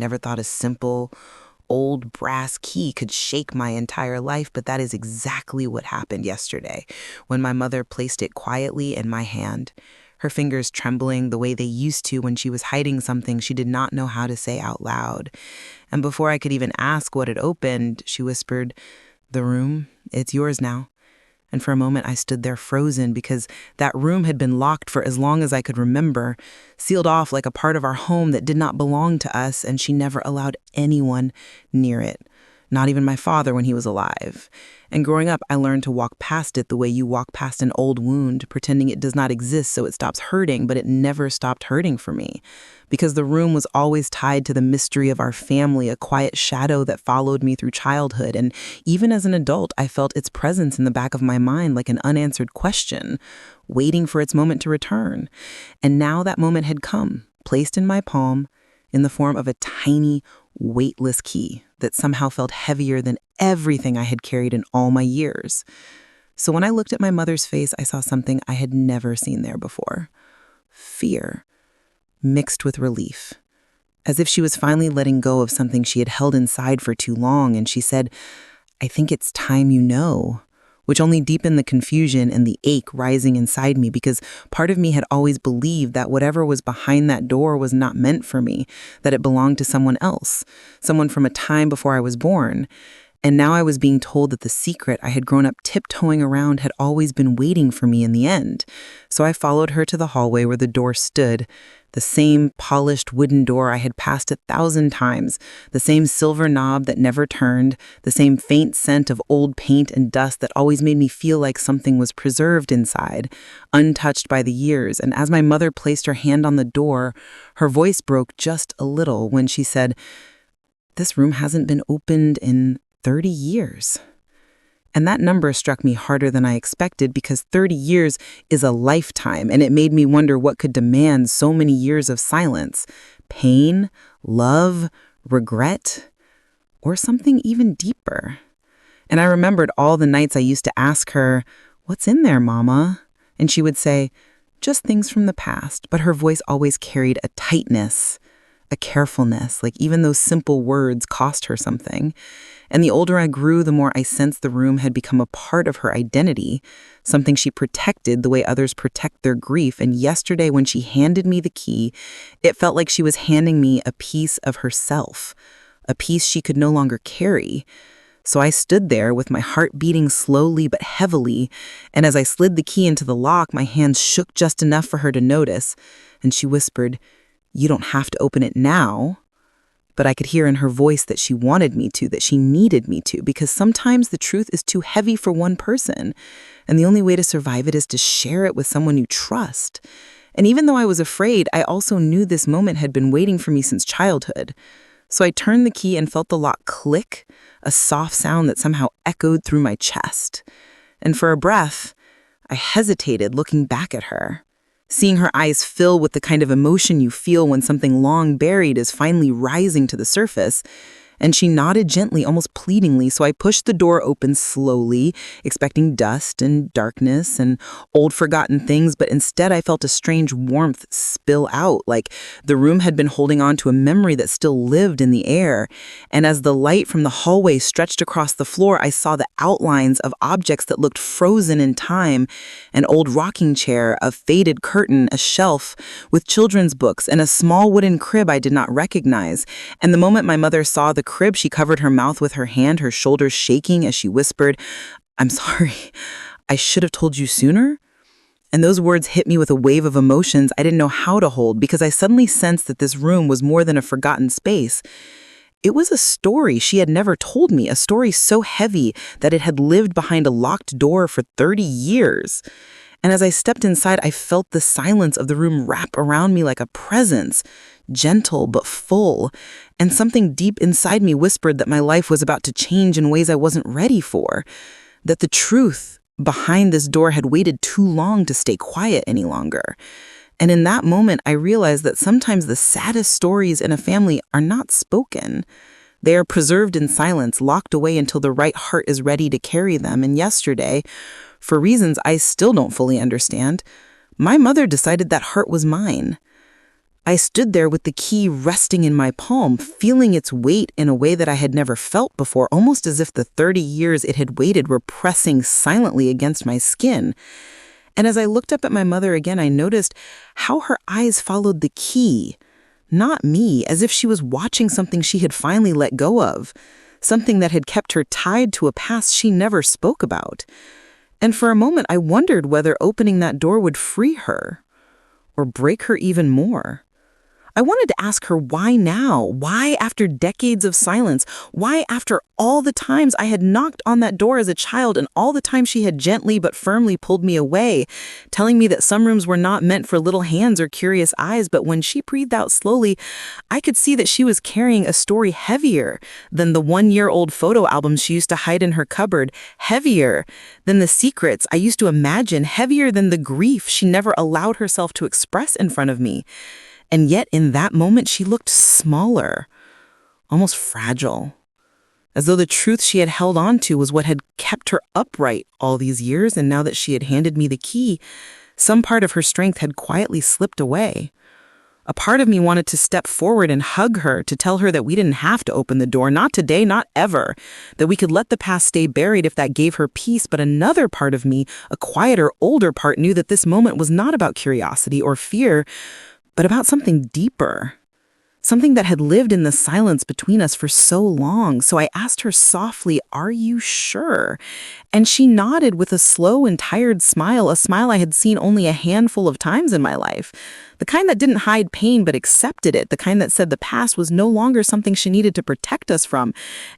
never thought a simple, old brass key could shake my entire life, but that is exactly what happened yesterday when my mother placed it quietly in my hand, her fingers trembling the way they used to when she was hiding something she did not know how to say out loud. And before I could even ask what had opened, she whispered, "The room, it's yours now." And for a moment, I stood there frozen because that room had been locked for as long as I could remember, sealed off like a part of our home that did not belong to us, and she never allowed anyone near it, not even my father when he was alive. And growing up, I learned to walk past it the way you walk past an old wound, pretending it does not exist so it stops hurting, but it never stopped hurting for me. Because the room was always tied to the mystery of our family, a quiet shadow that followed me through childhood. And even as an adult, I felt its presence in the back of my mind like an unanswered question, waiting for its moment to return. And now that moment had come, placed in my palm, in the form of a tiny, weightless key that somehow felt heavier than everything I had carried in all my years. So when I looked at my mother's face, I saw something I had never seen there before. Fear, mixed with relief. As if she was finally letting go of something she had held inside for too long, and she said, "I think it's time you know," which only deepened the confusion and the ache rising inside me because part of me had always believed that whatever was behind that door was not meant for me, that it belonged to someone else, someone from a time before I was born. And now I was being told that the secret I had grown up tiptoeing around had always been waiting for me in the end. So I followed her to the hallway where the door stood, the same polished wooden door I had passed 1,000 times, the same silver knob that never turned, the same faint scent of old paint and dust that always made me feel like something was preserved inside, untouched by the years. And as my mother placed her hand on the door, her voice broke just a little when she said, "This room hasn't been opened in 30 years. And that number struck me harder than I expected because 30 years is a lifetime, and it made me wonder what could demand so many years of silence. Pain, love, regret, or something even deeper. And I remembered all the nights I used to ask her, "What's in there, Mama?" And she would say, "Just things from the past," but her voice always carried a tightness, a carefulness, like even those simple words cost her something. And the older I grew, the more I sensed the room had become a part of her identity, something she protected the way others protect their grief. And yesterday, when she handed me the key, it felt like she was handing me a piece of herself, a piece she could no longer carry. So I stood there with my heart beating slowly but heavily, and as I slid the key into the lock, my hands shook just enough for her to notice, and she whispered, "You don't have to open it now." But I could hear in her voice that she wanted me to, that she needed me to, because sometimes the truth is too heavy for one person, and the only way to survive it is to share it with someone you trust. And even though I was afraid, I also knew this moment had been waiting for me since childhood. So I turned the key and felt the lock click, a soft sound that somehow echoed through my chest. And for a breath, I hesitated, looking back at her, seeing her eyes fill with the kind of emotion you feel when something long buried is finally rising to the surface. And she nodded gently, almost pleadingly, so I pushed the door open slowly, expecting dust and darkness and old forgotten things, but instead I felt a strange warmth spill out, like the room had been holding on to a memory that still lived in the air. And as the light from the hallway stretched across the floor, I saw the outlines of objects that looked frozen in time: an old rocking chair, a faded curtain, a shelf with children's books, and a small wooden crib I did not recognize. And the moment my mother saw the crib, she covered her mouth with her hand, her shoulders shaking as she whispered, "I'm sorry, I should have told you sooner." And those words hit me with a wave of emotions I didn't know how to hold, because I suddenly sensed that this room was more than a forgotten space. It was a story she had never told me, a story so heavy that it had lived behind a locked door for 30 years. And as I stepped inside, I felt the silence of the room wrap around me like a presence, gentle but full. And something deep inside me whispered that my life was about to change in ways I wasn't ready for, that the truth behind this door had waited too long to stay quiet any longer. And in that moment, I realized that sometimes the saddest stories in a family are not spoken. They are preserved in silence, locked away until the right heart is ready to carry them. And yesterday, for reasons I still don't fully understand, my mother decided that heart was mine. I stood there with the key resting in my palm, feeling its weight in a way that I had never felt before, almost as if the 30 years it had waited were pressing silently against my skin. And as I looked up at my mother again, I noticed how her eyes followed the key, not me, as if she was watching something she had finally let go of, something that had kept her tied to a past she never spoke about. And for a moment, I wondered whether opening that door would free her or break her even more. I wanted to ask her why now? Why after decades of silence? Why after all the times I had knocked on that door as a child and all the times she had gently but firmly pulled me away, telling me that some rooms were not meant for little hands or curious eyes, but when she breathed out slowly, I could see that she was carrying a story heavier than the 1-year-old photo albums she used to hide in her cupboard, heavier than the secrets I used to imagine, heavier than the grief she never allowed herself to express in front of me. And yet, in that moment, she looked smaller, almost fragile, as though the truth she had held on to was what had kept her upright all these years, and now that she had handed me the key, some part of her strength had quietly slipped away. A part of me wanted to step forward and hug her, to tell her that we didn't have to open the door, not today, not ever, that we could let the past stay buried if that gave her peace, but another part of me, a quieter, older part, knew that this moment was not about curiosity or fear, but about something deeper, something that had lived in the silence between us for so long. So I asked her softly, "Are you sure?" And she nodded with a slow and tired smile, a smile I had seen only a handful of times in my life. The kind that didn't hide pain but accepted it, the kind that said the past was no longer something she needed to protect us from.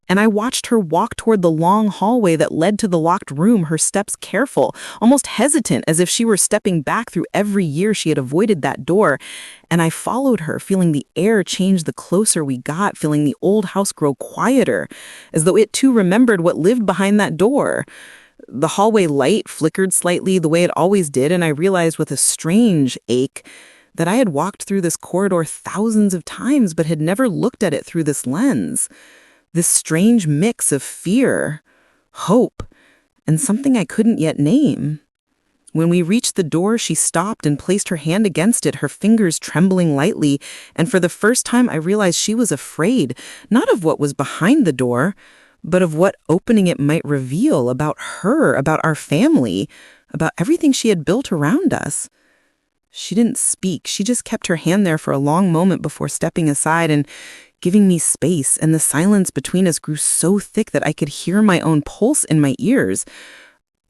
And I watched her walk toward the long hallway that led to the locked room, her steps careful, almost hesitant, as if she were stepping back through every year she had avoided that door. And I followed her, feeling the air change the closer we got, feeling the old house grow quieter, as though it too remembered what lived behind that door. The hallway light flickered slightly the way it always did, and I realized with a strange ache that I had walked through this corridor thousands of times but had never looked at it through this lens. This strange mix of fear, hope, and something I couldn't yet name. When we reached the door, she stopped and placed her hand against it, her fingers trembling lightly, and for the first time I realized she was afraid, not of what was behind the door, but of what opening it might reveal about her, about our family, about everything she had built around us. She didn't speak. She just kept her hand there for a long moment before stepping aside and giving me space, and the silence between us grew so thick that I could hear my own pulse in my ears.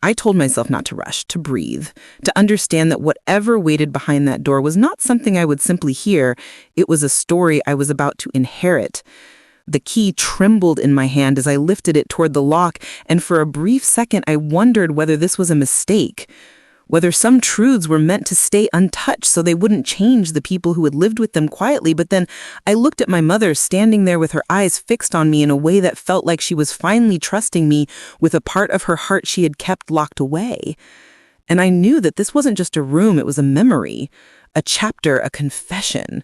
I told myself not to rush, to breathe, to understand that whatever waited behind that door was not something I would simply hear. It was a story I was about to inherit. The key trembled in my hand as I lifted it toward the lock, and for a brief second I wondered whether this was a mistake, whether some truths were meant to stay untouched so they wouldn't change the people who had lived with them quietly. But then I looked at my mother standing there with her eyes fixed on me in a way that felt like she was finally trusting me with a part of her heart she had kept locked away. And I knew that this wasn't just a room, it was a memory, a chapter, a confession.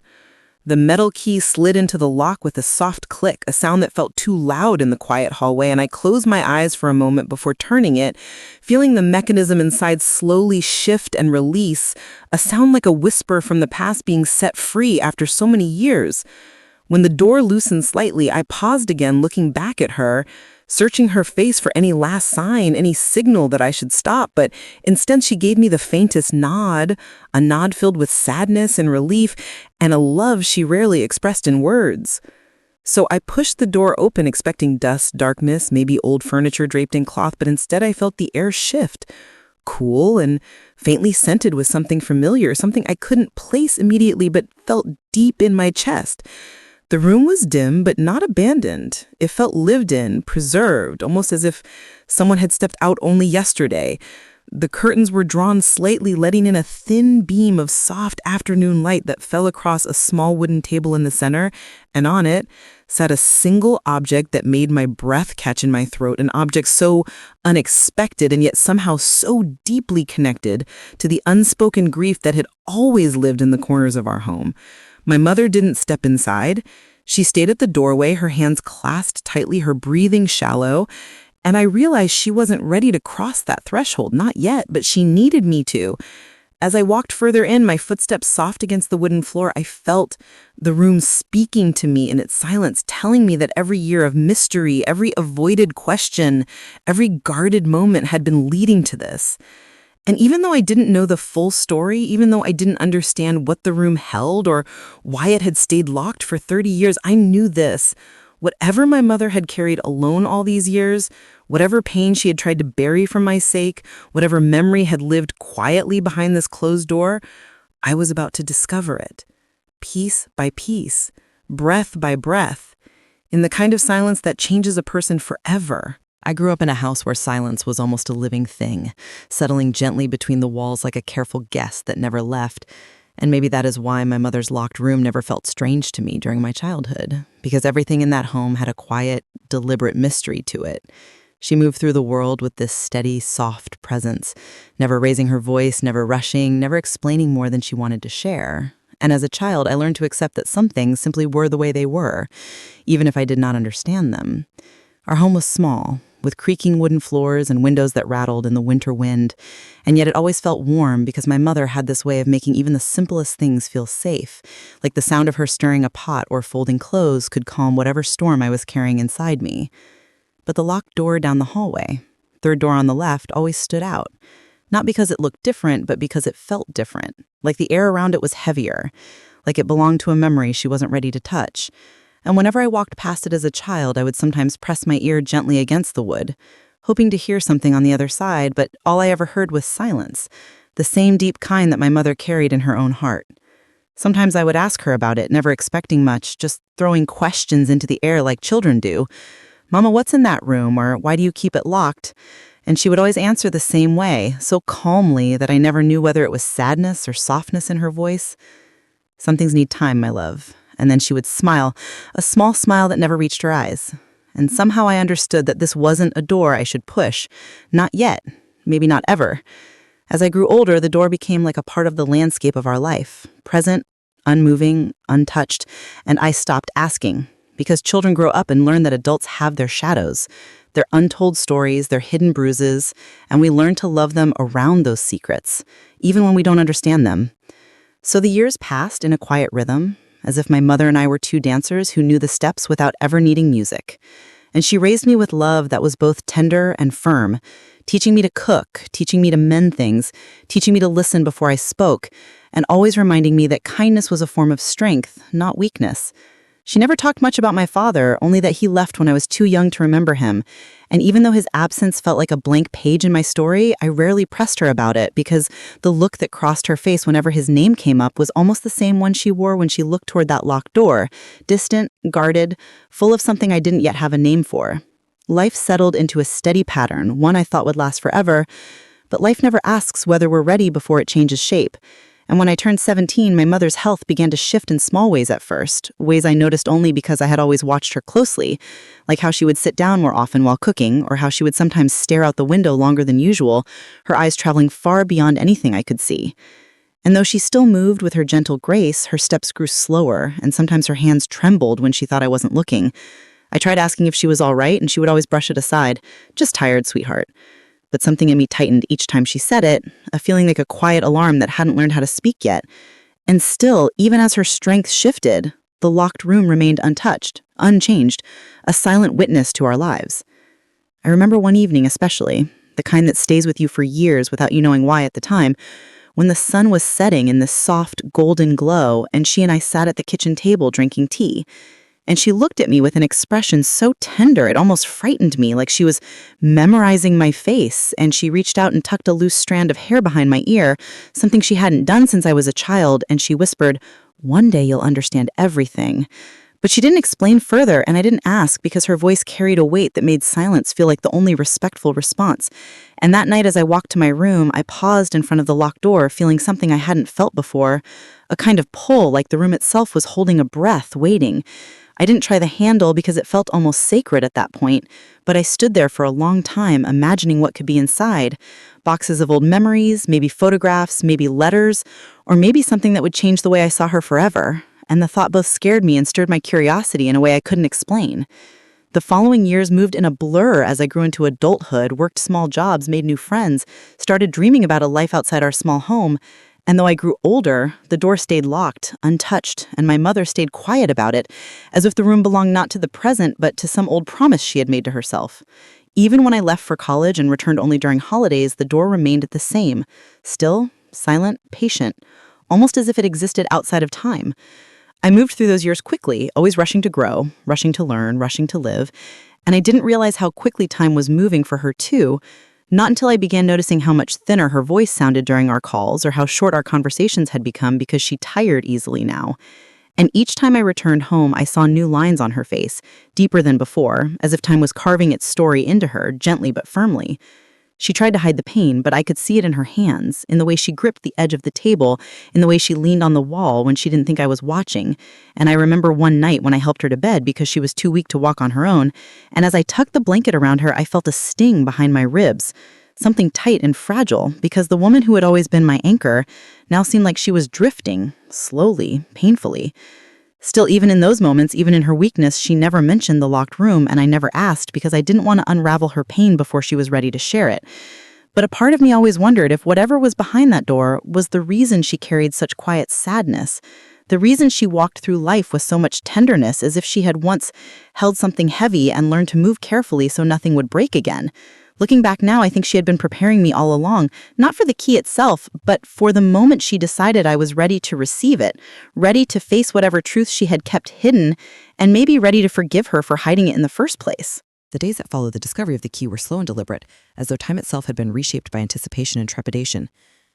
The metal key slid into the lock with a soft click, a sound that felt too loud in the quiet hallway, and I closed my eyes for a moment before turning it, feeling the mechanism inside slowly shift and release, a sound like a whisper from the past being set free after so many years. When the door loosened slightly, I paused again, looking back at her, searching her face for any last sign, any signal that I should stop, but instead she gave me the faintest nod, a nod filled with sadness and relief, and a love she rarely expressed in words. So I pushed the door open, expecting dust, darkness, maybe old furniture draped in cloth, but instead I felt the air shift, cool and faintly scented with something familiar, something I couldn't place immediately but felt deep in my chest. The room was dim, but not abandoned. It felt lived in, preserved, almost as if someone had stepped out only yesterday. The curtains were drawn slightly, letting in a thin beam of soft afternoon light that fell across a small wooden table in the center, and on it sat a single object that made my breath catch in my throat, an object so unexpected and yet somehow so deeply connected to the unspoken grief that had always lived in the corners of our home. My mother didn't step inside. She stayed at the doorway, her hands clasped tightly, her breathing shallow, and I realized she wasn't ready to cross that threshold, not yet, but she needed me to. As I walked further in, my footsteps soft against the wooden floor, I felt the room speaking to me in its silence, telling me that every year of mystery, every avoided question, every guarded moment had been leading to this. And even though I didn't know the full story, even though I didn't understand what the room held or why it had stayed locked for 30 years, I knew this. Whatever my mother had carried alone all these years, whatever pain she had tried to bury for my sake, whatever memory had lived quietly behind this closed door, I was about to discover it, piece by piece, breath by breath, in the kind of silence that changes a person forever. I grew up in a house where silence was almost a living thing, settling gently between the walls like a careful guest that never left. And maybe that is why my mother's locked room never felt strange to me during my childhood, because everything in that home had a quiet, deliberate mystery to it. She moved through the world with this steady, soft presence, never raising her voice, never rushing, never explaining more than she wanted to share. And as a child, I learned to accept that some things simply were the way they were, even if I did not understand them. Our home was small, with creaking wooden floors and windows that rattled in the winter wind, and yet it always felt warm because my mother had this way of making even the simplest things feel safe, like the sound of her stirring a pot or folding clothes could calm whatever storm I was carrying inside me. But the locked door down the hallway, third door on the left, always stood out, not because it looked different, but because it felt different, like the air around it was heavier, like it belonged to a memory she wasn't ready to touch. And whenever I walked past it as a child, I would sometimes press my ear gently against the wood, hoping to hear something on the other side, but all I ever heard was silence, the same deep kind that my mother carried in her own heart. Sometimes I would ask her about it, never expecting much, just throwing questions into the air like children do. "Mama, what's in that room?" or "Why do you keep it locked?" And she would always answer the same way, so calmly that I never knew whether it was sadness or softness in her voice. "Some things need time, my love." And then she would smile, a small smile that never reached her eyes. And somehow I understood that this wasn't a door I should push. Not yet. Maybe not ever. As I grew older, the door became like a part of the landscape of our life, present, unmoving, untouched, and I stopped asking. Because children grow up and learn that adults have their shadows, their untold stories, their hidden bruises, and we learn to love them around those secrets, even when we don't understand them. So the years passed in a quiet rhythm, as if my mother and I were two dancers who knew the steps without ever needing music. And she raised me with love that was both tender and firm, teaching me to cook, teaching me to mend things, teaching me to listen before I spoke, and always reminding me that kindness was a form of strength, not weakness. She never talked much about my father, only that he left when I was too young to remember him. And even though his absence felt like a blank page in my story, I rarely pressed her about it because the look that crossed her face whenever his name came up was almost the same one she wore when she looked toward that locked door, distant, guarded, full of something I didn't yet have a name for. Life settled into a steady pattern, one I thought would last forever, but life never asks whether we're ready before it changes shape. And when I turned 17, my mother's health began to shift in small ways at first, ways I noticed only because I had always watched her closely, like how she would sit down more often while cooking, or how she would sometimes stare out the window longer than usual, her eyes traveling far beyond anything I could see. And though she still moved with her gentle grace, her steps grew slower, and sometimes her hands trembled when she thought I wasn't looking. I tried asking if she was all right, and she would always brush it aside. "Just tired, sweetheart." But something in me tightened each time she said it, a feeling like a quiet alarm that hadn't learned how to speak yet. And still, even as her strength shifted, the locked room remained untouched, unchanged, a silent witness to our lives. I remember one evening especially, the kind that stays with you for years without you knowing why at the time, when the sun was setting in this soft, golden glow and she and I sat at the kitchen table drinking tea. And she looked at me with an expression so tender it almost frightened me, like she was memorizing my face, and she reached out and tucked a loose strand of hair behind my ear, something she hadn't done since I was a child, and she whispered, "One day you'll understand everything." But she didn't explain further, and I didn't ask because her voice carried a weight that made silence feel like the only respectful response. And that night as I walked to my room, I paused in front of the locked door, feeling something I hadn't felt before, a kind of pull, like the room itself was holding a breath, waiting. I didn't try the handle because it felt almost sacred at that point, but I stood there for a long time imagining what could be inside. Boxes of old memories, maybe photographs, maybe letters, or maybe something that would change the way I saw her forever. And the thought both scared me and stirred my curiosity in a way I couldn't explain. The following years moved in a blur as I grew into adulthood, worked small jobs, made new friends, started dreaming about a life outside our small home. And though I grew older, the door stayed locked, untouched, and my mother stayed quiet about it, as if the room belonged not to the present, but to some old promise she had made to herself. Even when I left for college and returned only during holidays, the door remained the same, still, silent, patient, almost as if it existed outside of time. I moved through those years quickly, always rushing to grow, rushing to learn, rushing to live, and I didn't realize how quickly time was moving for her too, not until I began noticing how much thinner her voice sounded during our calls or how short our conversations had become because she tired easily now. And each time I returned home, I saw new lines on her face, deeper than before, as if time was carving its story into her, gently but firmly. She tried to hide the pain, but I could see it in her hands, in the way she gripped the edge of the table, in the way she leaned on the wall when she didn't think I was watching. And I remember one night when I helped her to bed because she was too weak to walk on her own, and as I tucked the blanket around her, I felt a sting behind my ribs, something tight and fragile, because the woman who had always been my anchor now seemed like she was drifting, slowly, painfully. Still, even in those moments, even in her weakness, she never mentioned the locked room, and I never asked because I didn't want to unravel her pain before she was ready to share it. But a part of me always wondered if whatever was behind that door was the reason she carried such quiet sadness, the reason she walked through life with so much tenderness, as if she had once held something heavy and learned to move carefully so nothing would break again. Looking back now, I think she had been preparing me all along, not for the key itself, but for the moment she decided I was ready to receive it, ready to face whatever truth she had kept hidden, and maybe ready to forgive her for hiding it in the first place. The days that followed the discovery of the key were slow and deliberate, as though time itself had been reshaped by anticipation and trepidation.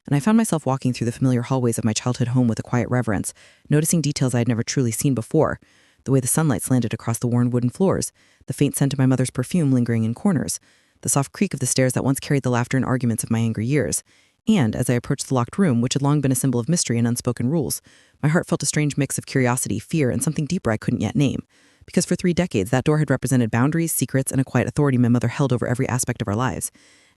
And I found myself walking through the familiar hallways of my childhood home with a quiet reverence, noticing details I had never truly seen before. The way the sunlight slanted across the worn wooden floors, the faint scent of my mother's perfume lingering in corners, the soft creak of the stairs that once carried the laughter and arguments of my angry years. And as I approached the locked room, which had long been a symbol of mystery and unspoken rules, my heart felt a strange mix of curiosity, fear, and something deeper I couldn't yet name. Because for 3 decades, that door had represented boundaries, secrets, and a quiet authority my mother held over every aspect of our lives.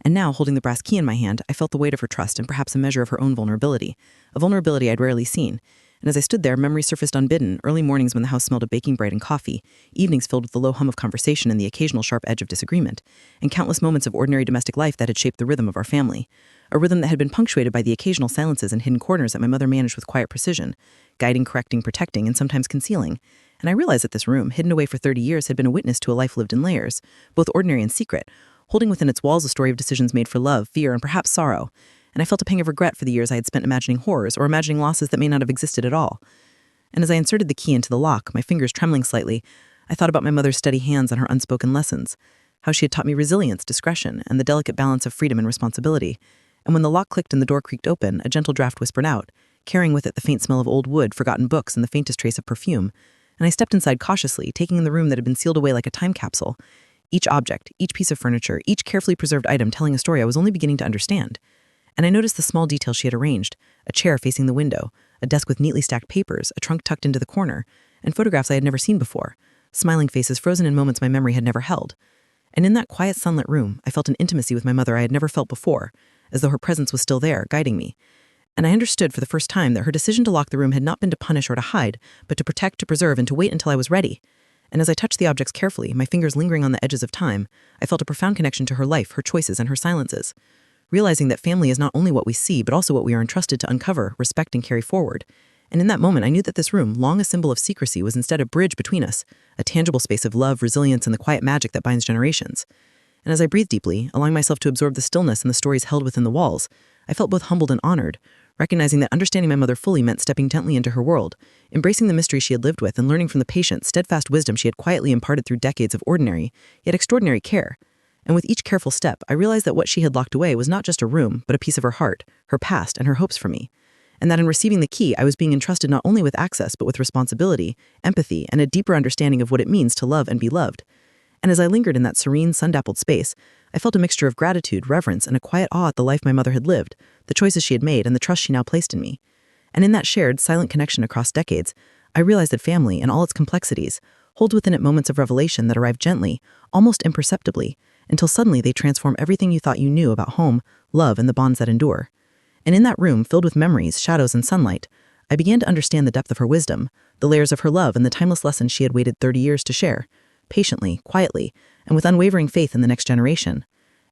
And now, holding the brass key in my hand, I felt the weight of her trust and perhaps a measure of her own vulnerability, a vulnerability I'd rarely seen. And as I stood there, memories surfaced unbidden, early mornings when the house smelled of baking bread and coffee, evenings filled with the low hum of conversation and the occasional sharp edge of disagreement, and countless moments of ordinary domestic life that had shaped the rhythm of our family. A rhythm that had been punctuated by the occasional silences and hidden corners that my mother managed with quiet precision, guiding, correcting, protecting, and sometimes concealing. And I realized that this room, hidden away for 30 years, had been a witness to a life lived in layers, both ordinary and secret, holding within its walls a story of decisions made for love, fear, and perhaps sorrow. And I felt a pang of regret for the years I had spent imagining horrors or imagining losses that may not have existed at all. And as I inserted the key into the lock, my fingers trembling slightly, I thought about my mother's steady hands on her unspoken lessons, how she had taught me resilience, discretion, and the delicate balance of freedom and responsibility. And when the lock clicked and the door creaked open, a gentle draft whispered out, carrying with it the faint smell of old wood, forgotten books, and the faintest trace of perfume. And I stepped inside cautiously, taking in the room that had been sealed away like a time capsule. Each object, each piece of furniture, each carefully preserved item telling a story I was only beginning to understand. And I noticed the small details she had arranged, a chair facing the window, a desk with neatly stacked papers, a trunk tucked into the corner, and photographs I had never seen before, smiling faces frozen in moments my memory had never held. And in that quiet sunlit room, I felt an intimacy with my mother I had never felt before, as though her presence was still there, guiding me. And I understood for the first time that her decision to lock the room had not been to punish or to hide, but to protect, to preserve, and to wait until I was ready. And as I touched the objects carefully, my fingers lingering on the edges of time, I felt a profound connection to her life, her choices, and her silences. Realizing that family is not only what we see, but also what we are entrusted to uncover, respect, and carry forward. And in that moment, I knew that this room, long a symbol of secrecy, was instead a bridge between us, a tangible space of love, resilience, and the quiet magic that binds generations. And as I breathed deeply, allowing myself to absorb the stillness and the stories held within the walls, I felt both humbled and honored, recognizing that understanding my mother fully meant stepping gently into her world, embracing the mystery she had lived with, and learning from the patient, steadfast wisdom she had quietly imparted through decades of ordinary, yet extraordinary care. And with each careful step, I realized that what she had locked away was not just a room, but a piece of her heart, her past, and her hopes for me. And that in receiving the key, I was being entrusted not only with access, but with responsibility, empathy, and a deeper understanding of what it means to love and be loved. And as I lingered in that serene, sun-dappled space, I felt a mixture of gratitude, reverence, and a quiet awe at the life my mother had lived, the choices she had made, and the trust she now placed in me. And in that shared, silent connection across decades, I realized that family, in all its complexities, holds within it moments of revelation that arrive gently, almost imperceptibly, until suddenly they transform everything you thought you knew about home, love, and the bonds that endure. And in that room, filled with memories, shadows, and sunlight, I began to understand the depth of her wisdom, the layers of her love, and the timeless lessons she had waited 30 years to share. patiently, quietly, and with unwavering faith in the next generation.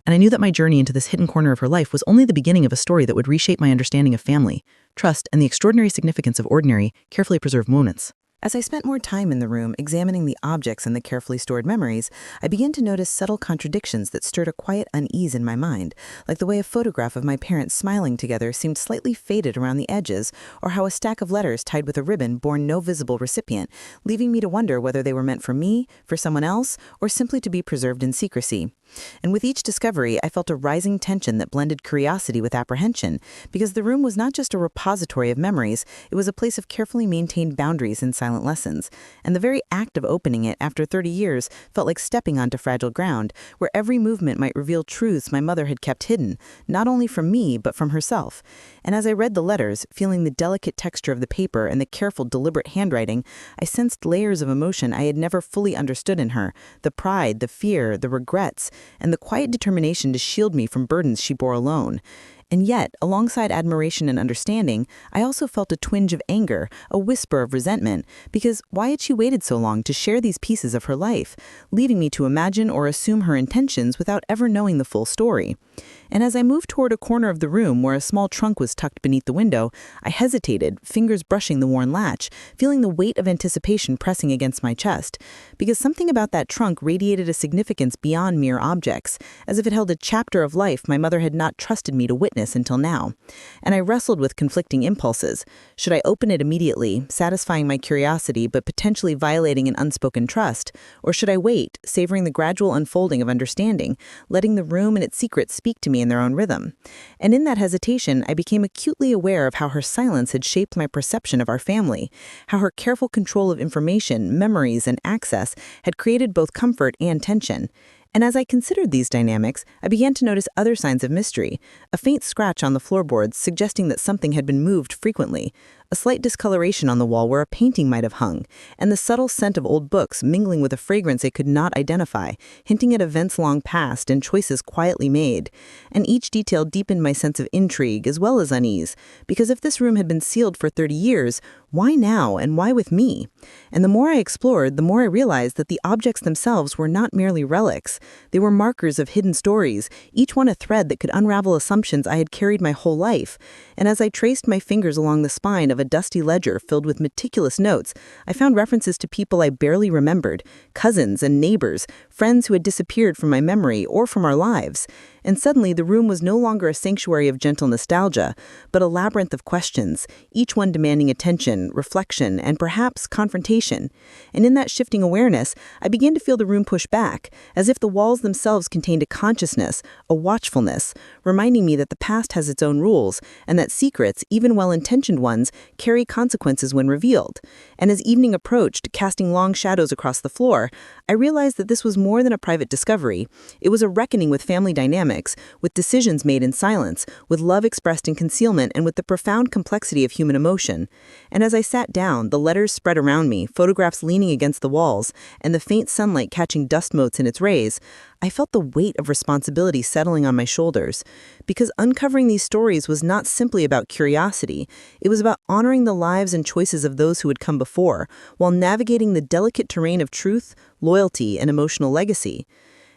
And I knew that my journey into this hidden corner of her life was only the beginning of a story that would reshape my understanding of family, trust, and the extraordinary significance of ordinary, carefully preserved moments. As I spent more time in the room examining the objects and the carefully stored memories, I began to notice subtle contradictions that stirred a quiet unease in my mind, like the way a photograph of my parents smiling together seemed slightly faded around the edges, or how a stack of letters tied with a ribbon bore no visible recipient, leaving me to wonder whether they were meant for me, for someone else, or simply to be preserved in secrecy. And with each discovery, I felt a rising tension that blended curiosity with apprehension, because the room was not just a repository of memories, it was a place of carefully maintained boundaries and silent lessons. And the very act of opening it after 30 years felt like stepping onto fragile ground, where every movement might reveal truths my mother had kept hidden, not only from me, but from herself. And as I read the letters, feeling the delicate texture of the paper and the careful, deliberate handwriting, I sensed layers of emotion I had never fully understood in her, the pride, the fear, the regrets, and the quiet determination to shield me from burdens she bore alone. And yet, alongside admiration and understanding, I also felt a twinge of anger, a whisper of resentment, because why had she waited so long to share these pieces of her life, leaving me to imagine or assume her intentions without ever knowing the full story? And as I moved toward a corner of the room where a small trunk was tucked beneath the window, I hesitated, fingers brushing the worn latch, feeling the weight of anticipation pressing against my chest, because something about that trunk radiated a significance beyond mere objects, as if it held a chapter of life my mother had not trusted me to witness until now. And I wrestled with conflicting impulses. Should I open it immediately, satisfying my curiosity but potentially violating an unspoken trust? Or should I wait, savoring the gradual unfolding of understanding, letting the room and its secrets speak to me in their own rhythm? And in that hesitation, I became acutely aware of how her silence had shaped my perception of our family, how her careful control of information, memories, and access had created both comfort and tension. And as I considered these dynamics, I began to notice other signs of mystery, a faint scratch on the floorboards suggesting that something had been moved frequently, a slight discoloration on the wall where a painting might have hung, and the subtle scent of old books mingling with a fragrance I could not identify, hinting at events long past and choices quietly made. And each detail deepened my sense of intrigue as well as unease, because if this room had been sealed for 30 years, why now and why with me? And the more I explored, the more I realized that the objects themselves were not merely relics. They were markers of hidden stories, each one a thread that could unravel assumptions I had carried my whole life. And as I traced my fingers along the spine of a dusty ledger filled with meticulous notes, I found references to people I barely remembered, cousins and neighbors, friends who had disappeared from my memory or from our lives. And suddenly the room was no longer a sanctuary of gentle nostalgia, but a labyrinth of questions, each one demanding attention, reflection, and perhaps confrontation. And in that shifting awareness, I began to feel the room push back, as if the walls themselves contained a consciousness, a watchfulness, reminding me that the past has its own rules, and that secrets, even well-intentioned ones, carry consequences when revealed. And as evening approached, casting long shadows across the floor, I realized that this was more than a private discovery. It was a reckoning with family dynamics, with decisions made in silence, with love expressed in concealment, and with the profound complexity of human emotion. And as I sat down, the letters spread around me, photographs leaning against the walls, and the faint sunlight catching dust motes in its rays, I felt the weight of responsibility settling on my shoulders. Because uncovering these stories was not simply about curiosity, it was about honoring the lives and choices of those who had come before, while navigating the delicate terrain of truth, loyalty, and emotional legacy.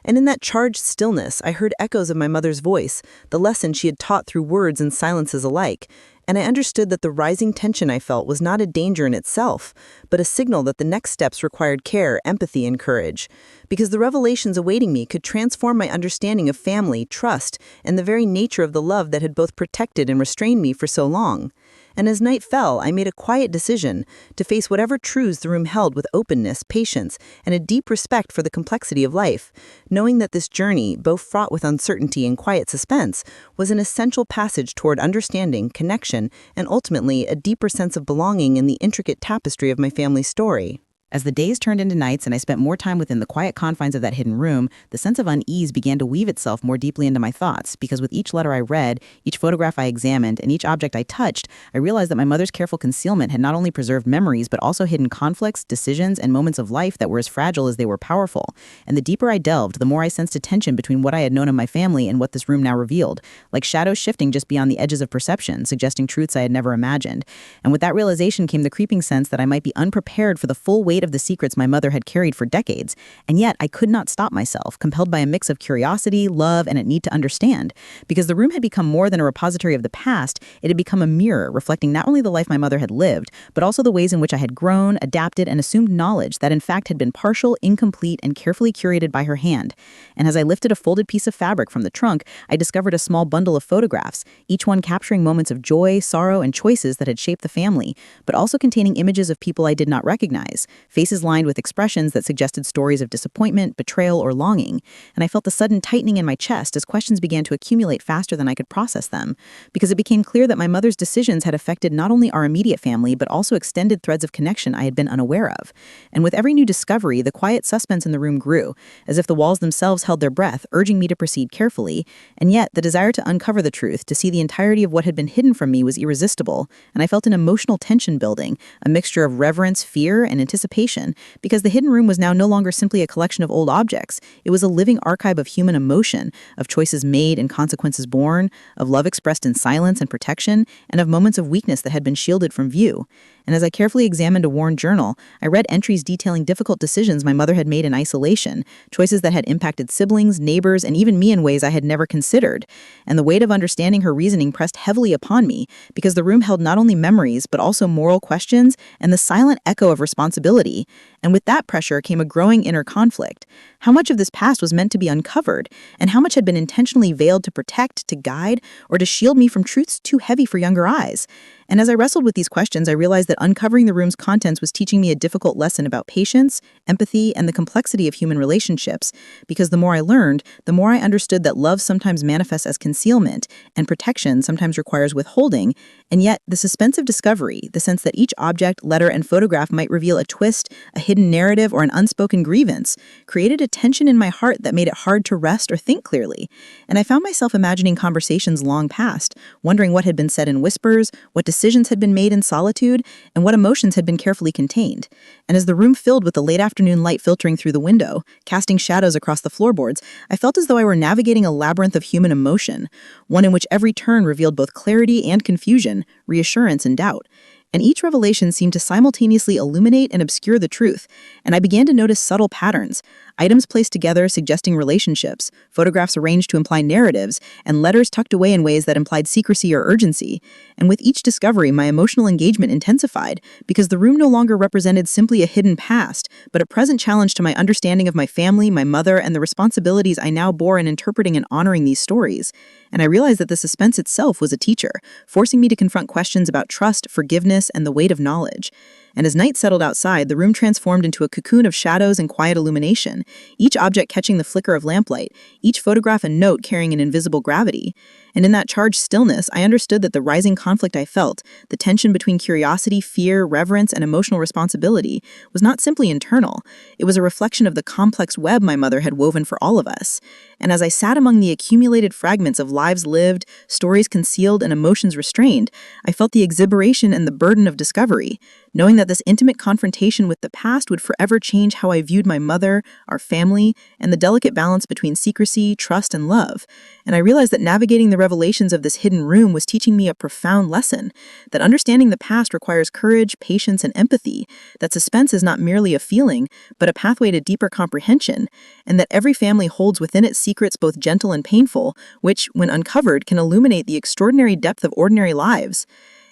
And in that charged stillness, I heard echoes of my mother's voice, the lesson she had taught through words and silences alike, and I understood that the rising tension I felt was not a danger in itself, but a signal that the next steps required care, empathy, and courage. Because the revelations awaiting me could transform my understanding of family, trust, and the very nature of the love that had both protected and restrained me for so long. And as night fell, I made a quiet decision to face whatever truths the room held with openness, patience, and a deep respect for the complexity of life, knowing that this journey, both fraught with uncertainty and quiet suspense, was an essential passage toward understanding, connection, and ultimately a deeper sense of belonging in the intricate tapestry of my family's story. As the days turned into nights and I spent more time within the quiet confines of that hidden room, the sense of unease began to weave itself more deeply into my thoughts, because with each letter I read, each photograph I examined, and each object I touched, I realized that my mother's careful concealment had not only preserved memories, but also hidden conflicts, decisions, and moments of life that were as fragile as they were powerful. And the deeper I delved, the more I sensed a tension between what I had known of my family and what this room now revealed, like shadows shifting just beyond the edges of perception, suggesting truths I had never imagined. And with that realization came the creeping sense that I might be unprepared for the full weight weight of the secrets my mother had carried for decades, and yet I could not stop myself, compelled by a mix of curiosity, love, and a need to understand. Because the room had become more than a repository of the past, it had become a mirror reflecting not only the life my mother had lived, but also the ways in which I had grown, adapted, and assumed knowledge that in fact had been partial, incomplete, and carefully curated by her hand. And as I lifted a folded piece of fabric from the trunk, I discovered a small bundle of photographs, each one capturing moments of joy, sorrow, and choices that had shaped the family, but also containing images of people I did not recognize, faces lined with expressions that suggested stories of disappointment, betrayal, or longing. And I felt a sudden tightening in my chest as questions began to accumulate faster than I could process them, because it became clear that my mother's decisions had affected not only our immediate family, but also extended threads of connection I had been unaware of. And with every new discovery, the quiet suspense in the room grew, as if the walls themselves held their breath, urging me to proceed carefully. And yet, the desire to uncover the truth, to see the entirety of what had been hidden from me, was irresistible, and I felt an emotional tension building, a mixture of reverence, fear, and anticipation, because the hidden room was now no longer simply a collection of old objects. It was a living archive of human emotion, of choices made and consequences borne, of love expressed in silence and protection, and of moments of weakness that had been shielded from view. And as I carefully examined a worn journal, I read entries detailing difficult decisions my mother had made in isolation, choices that had impacted siblings, neighbors, and even me in ways I had never considered. And the weight of understanding her reasoning pressed heavily upon me, because the room held not only memories, but also moral questions and the silent echo of responsibility. And with that pressure came a growing inner conflict. How much of this past was meant to be uncovered, and how much had been intentionally veiled to protect, to guide, or to shield me from truths too heavy for younger eyes? And as I wrestled with these questions, I realized that uncovering the room's contents was teaching me a difficult lesson about patience, empathy, and the complexity of human relationships, because the more I learned, the more I understood that love sometimes manifests as concealment, and protection sometimes requires withholding, and yet the suspense of discovery, the sense that each object, letter, and photograph might reveal a twist, a hidden narrative, or an unspoken grievance, created a tension in my heart that made it hard to rest or think clearly. And I found myself imagining conversations long past, wondering what had been said in whispers, what decisions had been made in solitude, and what emotions had been carefully contained. And as the room filled with the late afternoon light filtering through the window, casting shadows across the floorboards, I felt as though I were navigating a labyrinth of human emotion, one in which every turn revealed both clarity and confusion, reassurance and doubt. And each revelation seemed to simultaneously illuminate and obscure the truth, and I began to notice subtle patterns, items placed together suggesting relationships, photographs arranged to imply narratives, and letters tucked away in ways that implied secrecy or urgency. And with each discovery, my emotional engagement intensified, because the room no longer represented simply a hidden past, but a present challenge to my understanding of my family, my mother, and the responsibilities I now bore in interpreting and honoring these stories. And I realized that the suspense itself was a teacher, forcing me to confront questions about trust, forgiveness, and the weight of knowledge. And as night settled outside, the room transformed into a cocoon of shadows and quiet illumination, each object catching the flicker of lamplight, each photograph and note carrying an invisible gravity. And in that charged stillness, I understood that the rising conflict I felt, the tension between curiosity, fear, reverence, and emotional responsibility, was not simply internal. It was a reflection of the complex web my mother had woven for all of us. And as I sat among the accumulated fragments of lives lived, stories concealed, and emotions restrained, I felt the exhilaration and the burden of discovery, knowing that this intimate confrontation with the past would forever change how I viewed my mother, our family, and the delicate balance between secrecy, trust, and love. And I realized that navigating the revelations of this hidden room was teaching me a profound lesson, that understanding the past requires courage, patience, and empathy, that suspense is not merely a feeling, but a pathway to deeper comprehension, and that every family holds within it secrets both gentle and painful, which, when uncovered, can illuminate the extraordinary depth of ordinary lives.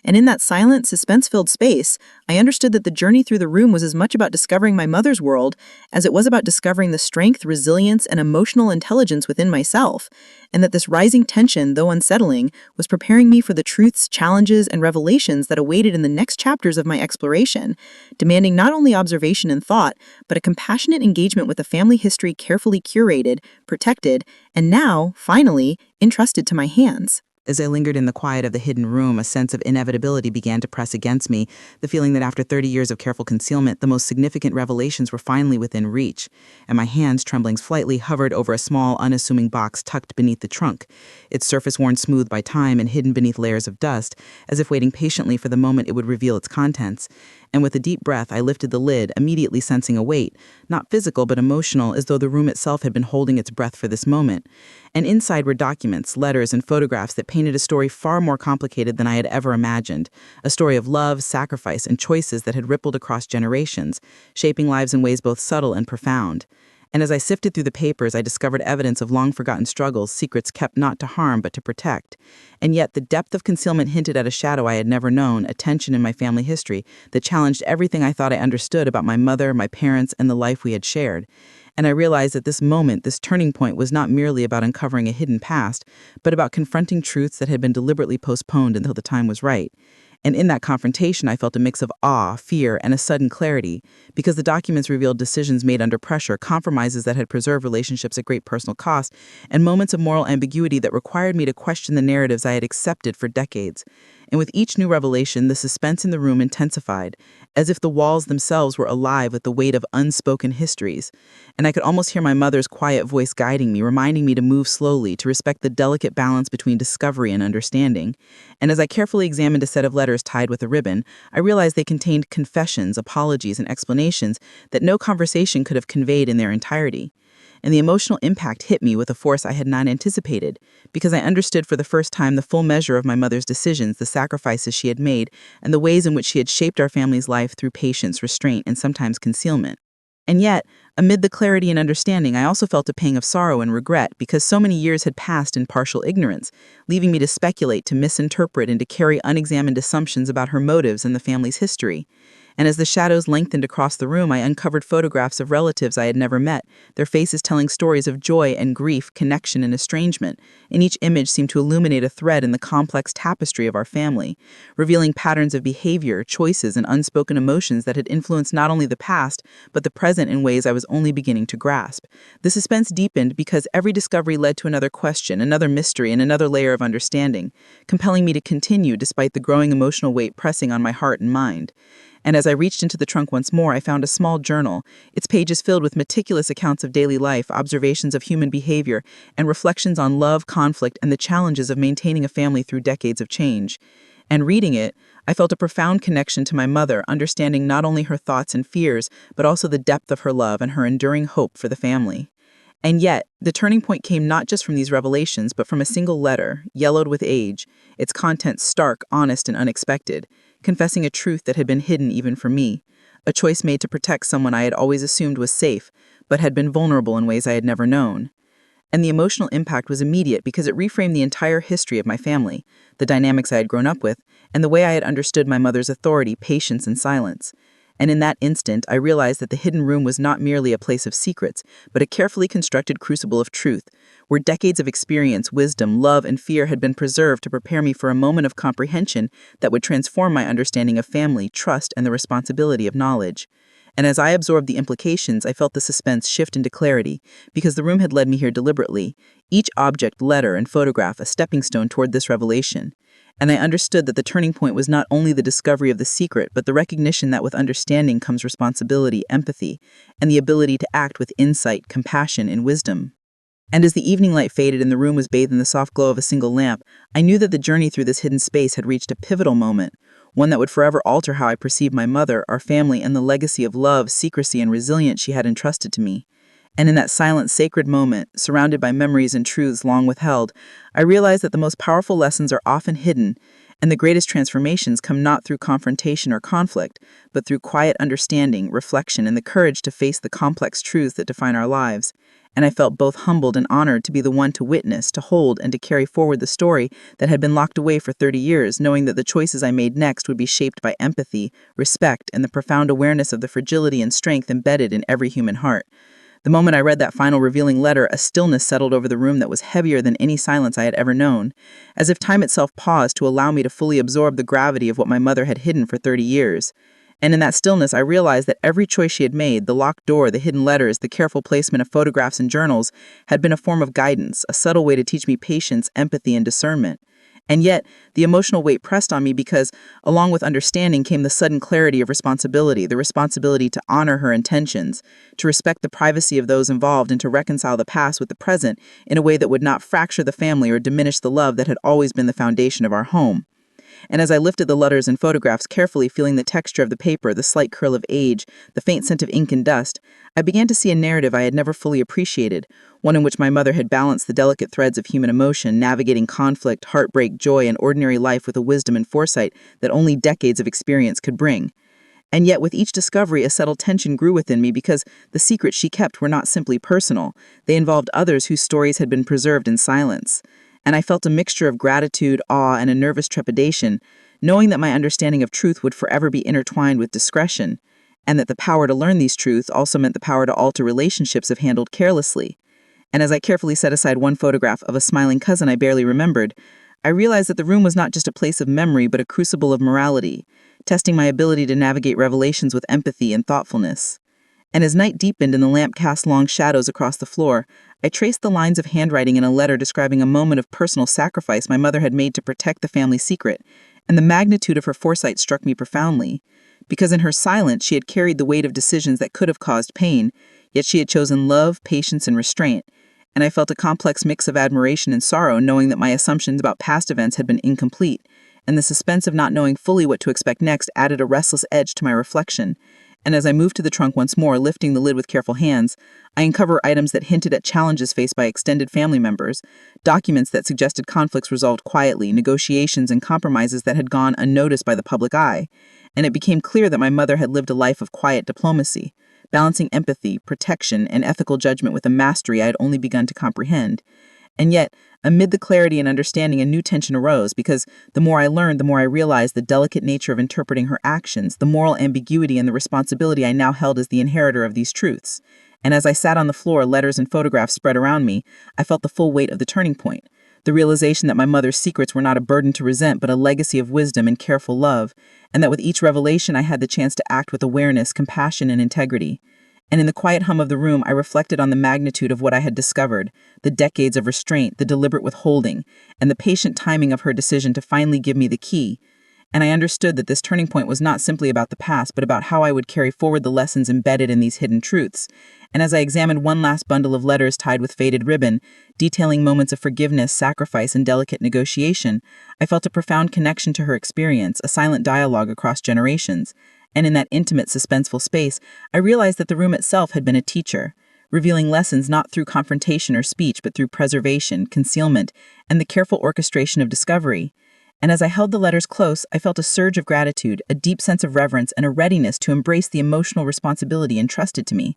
And in that silent, suspense-filled space, I understood that the journey through the room was as much about discovering my mother's world as it was about discovering the strength, resilience, and emotional intelligence within myself, and that this rising tension, though unsettling, was preparing me for the truths, challenges, and revelations that awaited in the next chapters of my exploration, demanding not only observation and thought, but a compassionate engagement with a family history carefully curated, protected, and now, finally, entrusted to my hands. As I lingered in the quiet of the hidden room, a sense of inevitability began to press against me, the feeling that after 30 years of careful concealment, the most significant revelations were finally within reach. And my hands, trembling slightly, hovered over a small, unassuming box tucked beneath the trunk, its surface worn smooth by time and hidden beneath layers of dust, as if waiting patiently for the moment it would reveal its contents. And with a deep breath, I lifted the lid, immediately sensing a weight, not physical but emotional, as though the room itself had been holding its breath for this moment. And inside were documents, letters, and photographs that painted a story far more complicated than I had ever imagined. A story of love, sacrifice, and choices that had rippled across generations, shaping lives in ways both subtle and profound. And as I sifted through the papers, I discovered evidence of long-forgotten struggles, secrets kept not to harm but to protect. And yet, the depth of concealment hinted at a shadow I had never known, a tension in my family history that challenged everything I thought I understood about my mother, my parents, and the life we had shared. And I realized that this moment, this turning point, was not merely about uncovering a hidden past, but about confronting truths that had been deliberately postponed until the time was right. And in that confrontation, I felt a mix of awe, fear, and a sudden clarity, because the documents revealed decisions made under pressure, compromises that had preserved relationships at great personal cost, and moments of moral ambiguity that required me to question the narratives I had accepted for decades. And with each new revelation, the suspense in the room intensified, as if the walls themselves were alive with the weight of unspoken histories. And I could almost hear my mother's quiet voice guiding me, reminding me to move slowly, to respect the delicate balance between discovery and understanding. And as I carefully examined a set of letters tied with a ribbon, I realized they contained confessions, apologies, and explanations that no conversation could have conveyed in their entirety. And the emotional impact hit me with a force I had not anticipated, because I understood for the first time the full measure of my mother's decisions, the sacrifices she had made, and the ways in which she had shaped our family's life through patience, restraint, and sometimes concealment. And yet, amid the clarity and understanding, I also felt a pang of sorrow and regret, because so many years had passed in partial ignorance, leaving me to speculate, to misinterpret, and to carry unexamined assumptions about her motives and the family's history. And as the shadows lengthened across the room, I uncovered photographs of relatives I had never met, their faces telling stories of joy and grief, connection and estrangement, and each image seemed to illuminate a thread in the complex tapestry of our family, revealing patterns of behavior, choices, and unspoken emotions that had influenced not only the past, but the present in ways I was only beginning to grasp. The suspense deepened because every discovery led to another question, another mystery, and another layer of understanding, compelling me to continue despite the growing emotional weight pressing on my heart and mind. And as I reached into the trunk once more, I found a small journal, its pages filled with meticulous accounts of daily life, observations of human behavior, and reflections on love, conflict, and the challenges of maintaining a family through decades of change. And reading it, I felt a profound connection to my mother, understanding not only her thoughts and fears, but also the depth of her love and her enduring hope for the family. And yet, the turning point came not just from these revelations, but from a single letter, yellowed with age, its contents stark, honest, and unexpected, confessing a truth that had been hidden even from me, a choice made to protect someone I had always assumed was safe, but had been vulnerable in ways I had never known. And the emotional impact was immediate because it reframed the entire history of my family, the dynamics I had grown up with, and the way I had understood my mother's authority, patience, and silence. And in that instant, I realized that the hidden room was not merely a place of secrets, but a carefully constructed crucible of truth, where decades of experience, wisdom, love, and fear had been preserved to prepare me for a moment of comprehension that would transform my understanding of family, trust, and the responsibility of knowledge. And as I absorbed the implications, I felt the suspense shift into clarity, because the room had led me here deliberately, each object, letter, and photograph a stepping stone toward this revelation. And I understood that the turning point was not only the discovery of the secret, but the recognition that with understanding comes responsibility, empathy, and the ability to act with insight, compassion, and wisdom. And as the evening light faded and the room was bathed in the soft glow of a single lamp, I knew that the journey through this hidden space had reached a pivotal moment, one that would forever alter how I perceived my mother, our family, and the legacy of love, secrecy, and resilience she had entrusted to me. And in that silent, sacred moment, surrounded by memories and truths long withheld, I realized that the most powerful lessons are often hidden, and the greatest transformations come not through confrontation or conflict, but through quiet understanding, reflection, and the courage to face the complex truths that define our lives. And I felt both humbled and honored to be the one to witness, to hold, and to carry forward the story that had been locked away for 30 years, knowing that the choices I made next would be shaped by empathy, respect, and the profound awareness of the fragility and strength embedded in every human heart. The moment I read that final revealing letter, a stillness settled over the room that was heavier than any silence I had ever known, as if time itself paused to allow me to fully absorb the gravity of what my mother had hidden for 30 years. And in that stillness, I realized that every choice she had made, the locked door, the hidden letters, the careful placement of photographs and journals, had been a form of guidance, a subtle way to teach me patience, empathy, and discernment. And yet, the emotional weight pressed on me because, along with understanding, came the sudden clarity of responsibility, the responsibility to honor her intentions, to respect the privacy of those involved, and to reconcile the past with the present in a way that would not fracture the family or diminish the love that had always been the foundation of our home. And as I lifted the letters and photographs carefully, feeling the texture of the paper, the slight curl of age, the faint scent of ink and dust, I began to see a narrative I had never fully appreciated, one in which my mother had balanced the delicate threads of human emotion, navigating conflict, heartbreak, joy, and ordinary life with a wisdom and foresight that only decades of experience could bring. And yet, with each discovery, a subtle tension grew within me because the secrets she kept were not simply personal. They involved others whose stories had been preserved in silence. And I felt a mixture of gratitude, awe, and a nervous trepidation, knowing that my understanding of truth would forever be intertwined with discretion, and that the power to learn these truths also meant the power to alter relationships if handled carelessly. And as I carefully set aside one photograph of a smiling cousin I barely remembered, I realized that the room was not just a place of memory but a crucible of morality, testing my ability to navigate revelations with empathy and thoughtfulness. And as night deepened and the lamp cast long shadows across the floor, I traced the lines of handwriting in a letter describing a moment of personal sacrifice my mother had made to protect the family secret, and the magnitude of her foresight struck me profoundly. Because in her silence she had carried the weight of decisions that could have caused pain, yet she had chosen love, patience, and restraint, and I felt a complex mix of admiration and sorrow knowing that my assumptions about past events had been incomplete, and the suspense of not knowing fully what to expect next added a restless edge to my reflection. And as I moved to the trunk once more, lifting the lid with careful hands, I uncovered items that hinted at challenges faced by extended family members, documents that suggested conflicts resolved quietly, negotiations and compromises that had gone unnoticed by the public eye. And it became clear that my mother had lived a life of quiet diplomacy, balancing empathy, protection, and ethical judgment with a mastery I had only begun to comprehend. And yet, amid the clarity and understanding, a new tension arose because the more I learned, the more I realized the delicate nature of interpreting her actions, the moral ambiguity and the responsibility I now held as the inheritor of these truths. And as I sat on the floor, letters and photographs spread around me, I felt the full weight of the turning point. The realization that my mother's secrets were not a burden to resent, but a legacy of wisdom and careful love, and that with each revelation I had the chance to act with awareness, compassion, and integrity. And in the quiet hum of the room, I reflected on the magnitude of what I had discovered, the decades of restraint, the deliberate withholding, and the patient timing of her decision to finally give me the key. And I understood that this turning point was not simply about the past, but about how I would carry forward the lessons embedded in these hidden truths. And as I examined one last bundle of letters tied with faded ribbon, detailing moments of forgiveness, sacrifice, and delicate negotiation, I felt a profound connection to her experience, a silent dialogue across generations. And in that intimate, suspenseful space, I realized that the room itself had been a teacher, revealing lessons not through confrontation or speech, but through preservation, concealment, and the careful orchestration of discovery. And as I held the letters close, I felt a surge of gratitude, a deep sense of reverence, and a readiness to embrace the emotional responsibility entrusted to me.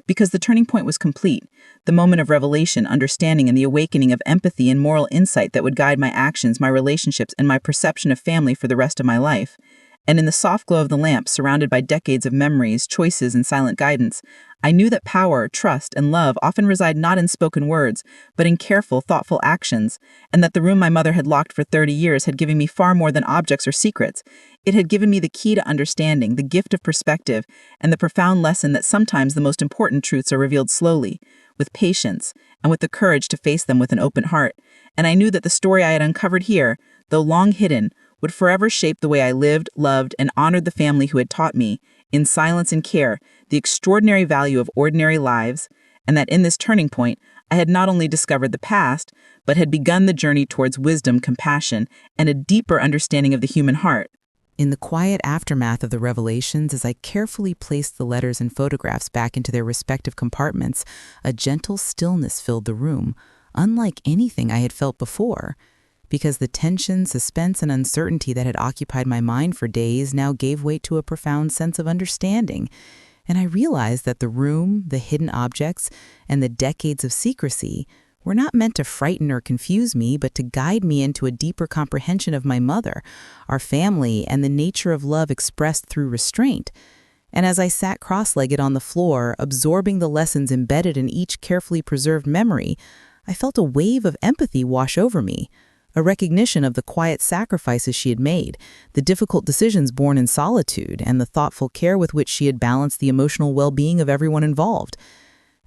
Because the turning point was complete, the moment of revelation, understanding, and the awakening of empathy and moral insight that would guide my actions, my relationships, and my perception of family for the rest of my life. And in the soft glow of the lamp, surrounded by decades of memories, choices, and silent guidance, I knew that power, trust, and love often reside not in spoken words, but in careful, thoughtful actions, and that the room my mother had locked for 30 years had given me far more than objects or secrets. It had given me the key to understanding, the gift of perspective, and the profound lesson that sometimes the most important truths are revealed slowly, with patience, and with the courage to face them with an open heart. And I knew that the story I had uncovered here, though long hidden, would forever shape the way I lived, loved, and honored the family who had taught me, in silence and care, the extraordinary value of ordinary lives, and that in this turning point, I had not only discovered the past, but had begun the journey towards wisdom, compassion, and a deeper understanding of the human heart. In the quiet aftermath of the revelations, as I carefully placed the letters and photographs back into their respective compartments, a gentle stillness filled the room, unlike anything I had felt before. Because the tension, suspense, and uncertainty that had occupied my mind for days now gave way to a profound sense of understanding. And I realized that the room, the hidden objects, and the decades of secrecy were not meant to frighten or confuse me, but to guide me into a deeper comprehension of my mother, our family, and the nature of love expressed through restraint. And as I sat cross-legged on the floor, absorbing the lessons embedded in each carefully preserved memory, I felt a wave of empathy wash over me. A recognition of the quiet sacrifices she had made, the difficult decisions born in solitude, and the thoughtful care with which she had balanced the emotional well-being of everyone involved.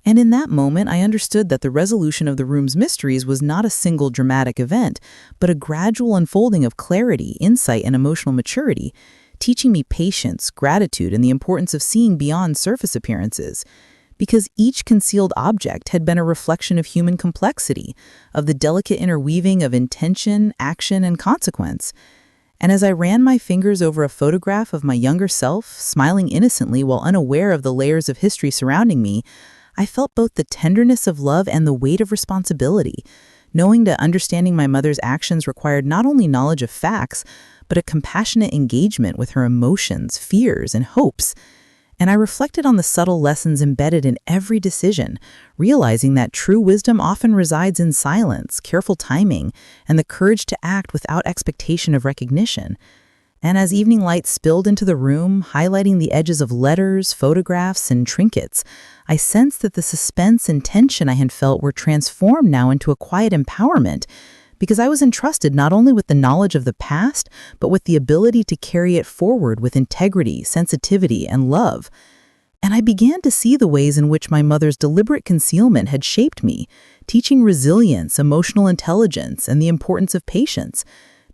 And in that moment, I understood that the resolution of the room's mysteries was not a single dramatic event, but a gradual unfolding of clarity, insight, and emotional maturity, teaching me patience, gratitude, and the importance of seeing beyond surface appearances. Because each concealed object had been a reflection of human complexity, of the delicate interweaving of intention, action, and consequence. And as I ran my fingers over a photograph of my younger self, smiling innocently while unaware of the layers of history surrounding me, I felt both the tenderness of love and the weight of responsibility, knowing that understanding my mother's actions required not only knowledge of facts, but a compassionate engagement with her emotions, fears, and hopes. And I reflected on the subtle lessons embedded in every decision, realizing that true wisdom often resides in silence, careful timing, and the courage to act without expectation of recognition. And as evening light spilled into the room, highlighting the edges of letters, photographs, and trinkets, I sensed that the suspense and tension I had felt were transformed now into a quiet empowerment, because I was entrusted not only with the knowledge of the past, but with the ability to carry it forward with integrity, sensitivity, and love. And I began to see the ways in which my mother's deliberate concealment had shaped me, teaching resilience, emotional intelligence, and the importance of patience.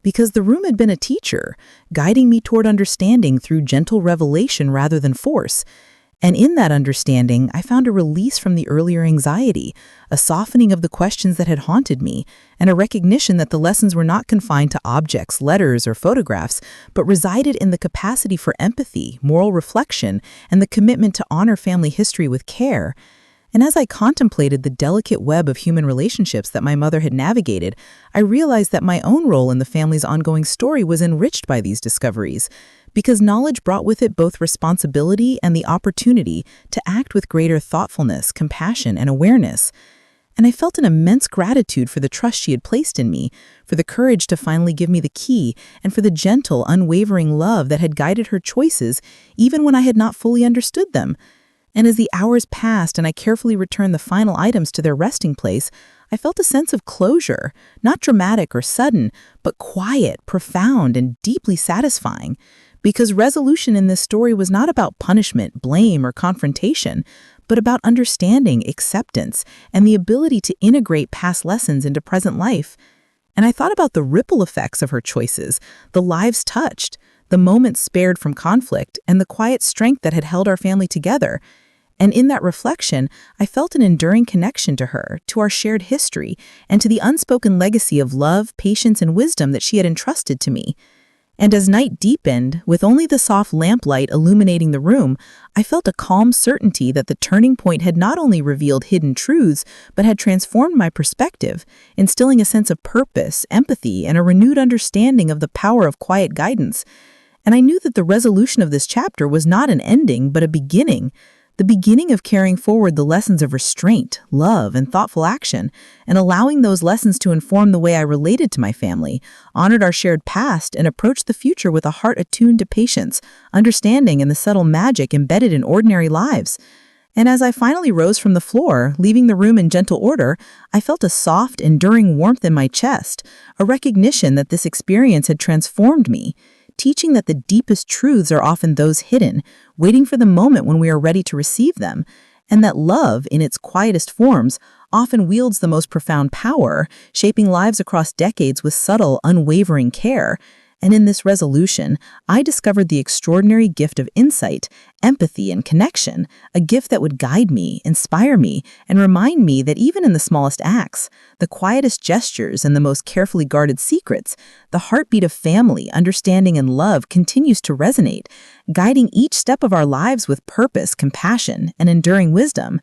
Because the room had been a teacher, guiding me toward understanding through gentle revelation rather than force. And in that understanding, I found a release from the earlier anxiety, a softening of the questions that had haunted me, and a recognition that the lessons were not confined to objects, letters, or photographs, but resided in the capacity for empathy, moral reflection, and the commitment to honor family history with care. And as I contemplated the delicate web of human relationships that my mother had navigated, I realized that my own role in the family's ongoing story was enriched by these discoveries, because knowledge brought with it both responsibility and the opportunity to act with greater thoughtfulness, compassion, and awareness. And I felt an immense gratitude for the trust she had placed in me, for the courage to finally give me the key, and for the gentle, unwavering love that had guided her choices even when I had not fully understood them. And as the hours passed and I carefully returned the final items to their resting place, I felt a sense of closure, not dramatic or sudden, but quiet, profound, and deeply satisfying. Because resolution in this story was not about punishment, blame, or confrontation, but about understanding, acceptance, and the ability to integrate past lessons into present life. And I thought about the ripple effects of her choices, the lives touched, the moments spared from conflict, and the quiet strength that had held our family together. And in that reflection, I felt an enduring connection to her, to our shared history, and to the unspoken legacy of love, patience, and wisdom that she had entrusted to me. And as night deepened, with only the soft lamplight illuminating the room, I felt a calm certainty that the turning point had not only revealed hidden truths, but had transformed my perspective, instilling a sense of purpose, empathy, and a renewed understanding of the power of quiet guidance. And I knew that the resolution of this chapter was not an ending, but a beginning. The beginning of carrying forward the lessons of restraint, love, and thoughtful action, and allowing those lessons to inform the way I related to my family, honored our shared past, and approached the future with a heart attuned to patience, understanding, and the subtle magic embedded in ordinary lives. And as I finally rose from the floor, leaving the room in gentle order, I felt a soft, enduring warmth in my chest, a recognition that this experience had transformed me, teaching that the deepest truths are often those hidden, waiting for the moment when we are ready to receive them, and that love, in its quietest forms, often wields the most profound power, shaping lives across decades with subtle, unwavering care. And in this resolution, I discovered the extraordinary gift of insight, empathy, and connection, a gift that would guide me, inspire me, and remind me that even in the smallest acts, the quietest gestures, and the most carefully guarded secrets, the heartbeat of family, understanding, and love continues to resonate, guiding each step of our lives with purpose, compassion, and enduring wisdom.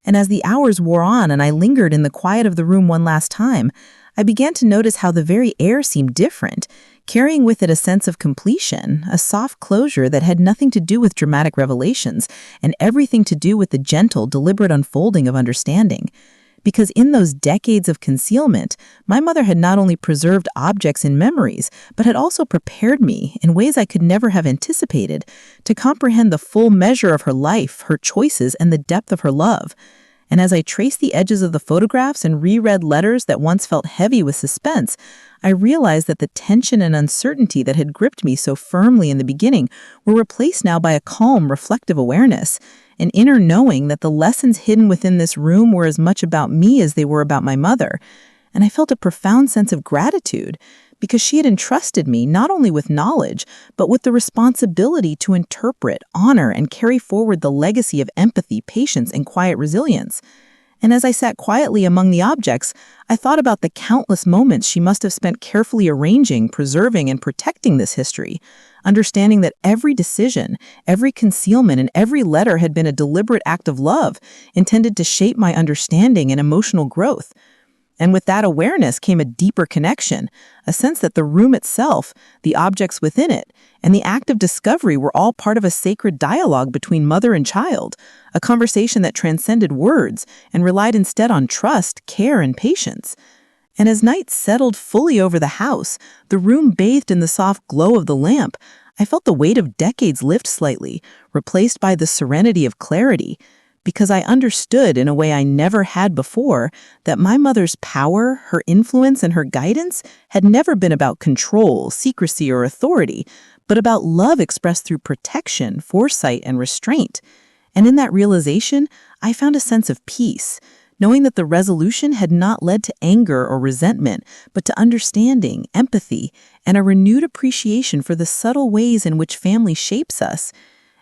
And as the hours wore on and I lingered in the quiet of the room one last time, I began to notice how the very air seemed different, carrying with it a sense of completion, a soft closure that had nothing to do with dramatic revelations and everything to do with the gentle, deliberate unfolding of understanding. Because in those decades of concealment, my mother had not only preserved objects and memories, but had also prepared me, in ways I could never have anticipated, to comprehend the full measure of her life, her choices, and the depth of her love. And as I traced the edges of the photographs and reread letters that once felt heavy with suspense, I realized that the tension and uncertainty that had gripped me so firmly in the beginning were replaced now by a calm, reflective awareness, an inner knowing that the lessons hidden within this room were as much about me as they were about my mother. And I felt a profound sense of gratitude, because she had entrusted me not only with knowledge, but with the responsibility to interpret, honor, and carry forward the legacy of empathy, patience, and quiet resilience. And as I sat quietly among the objects, I thought about the countless moments she must have spent carefully arranging, preserving, and protecting this history, understanding that every decision, every concealment, and every letter had been a deliberate act of love intended to shape my understanding and emotional growth. And with that awareness came a deeper connection, a sense that the room itself, the objects within it, and the act of discovery were all part of a sacred dialogue between mother and child, a conversation that transcended words and relied instead on trust, care, and patience. And as night settled fully over the house, the room bathed in the soft glow of the lamp, I felt the weight of decades lift slightly, replaced by the serenity of clarity, because I understood in a way I never had before that my mother's power, her influence, and her guidance had never been about control, secrecy, or authority, but about love expressed through protection, foresight, and restraint. And in that realization, I found a sense of peace, knowing that the resolution had not led to anger or resentment, but to understanding, empathy, and a renewed appreciation for the subtle ways in which family shapes us.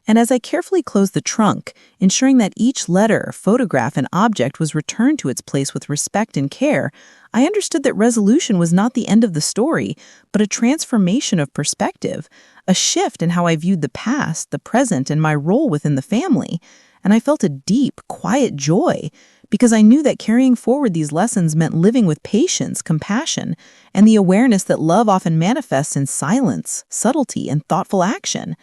And as I carefully closed the trunk, ensuring that each letter, photograph, and object was returned to its place with respect and care, I understood that resolution was not the end of the story, but a transformation of perspective, a shift in how I viewed the past, the present, and my role within the family. And I felt a deep, quiet joy, because I knew that carrying forward these lessons meant living with patience, compassion, and the awareness that love often manifests in silence, subtlety, and thoughtful action.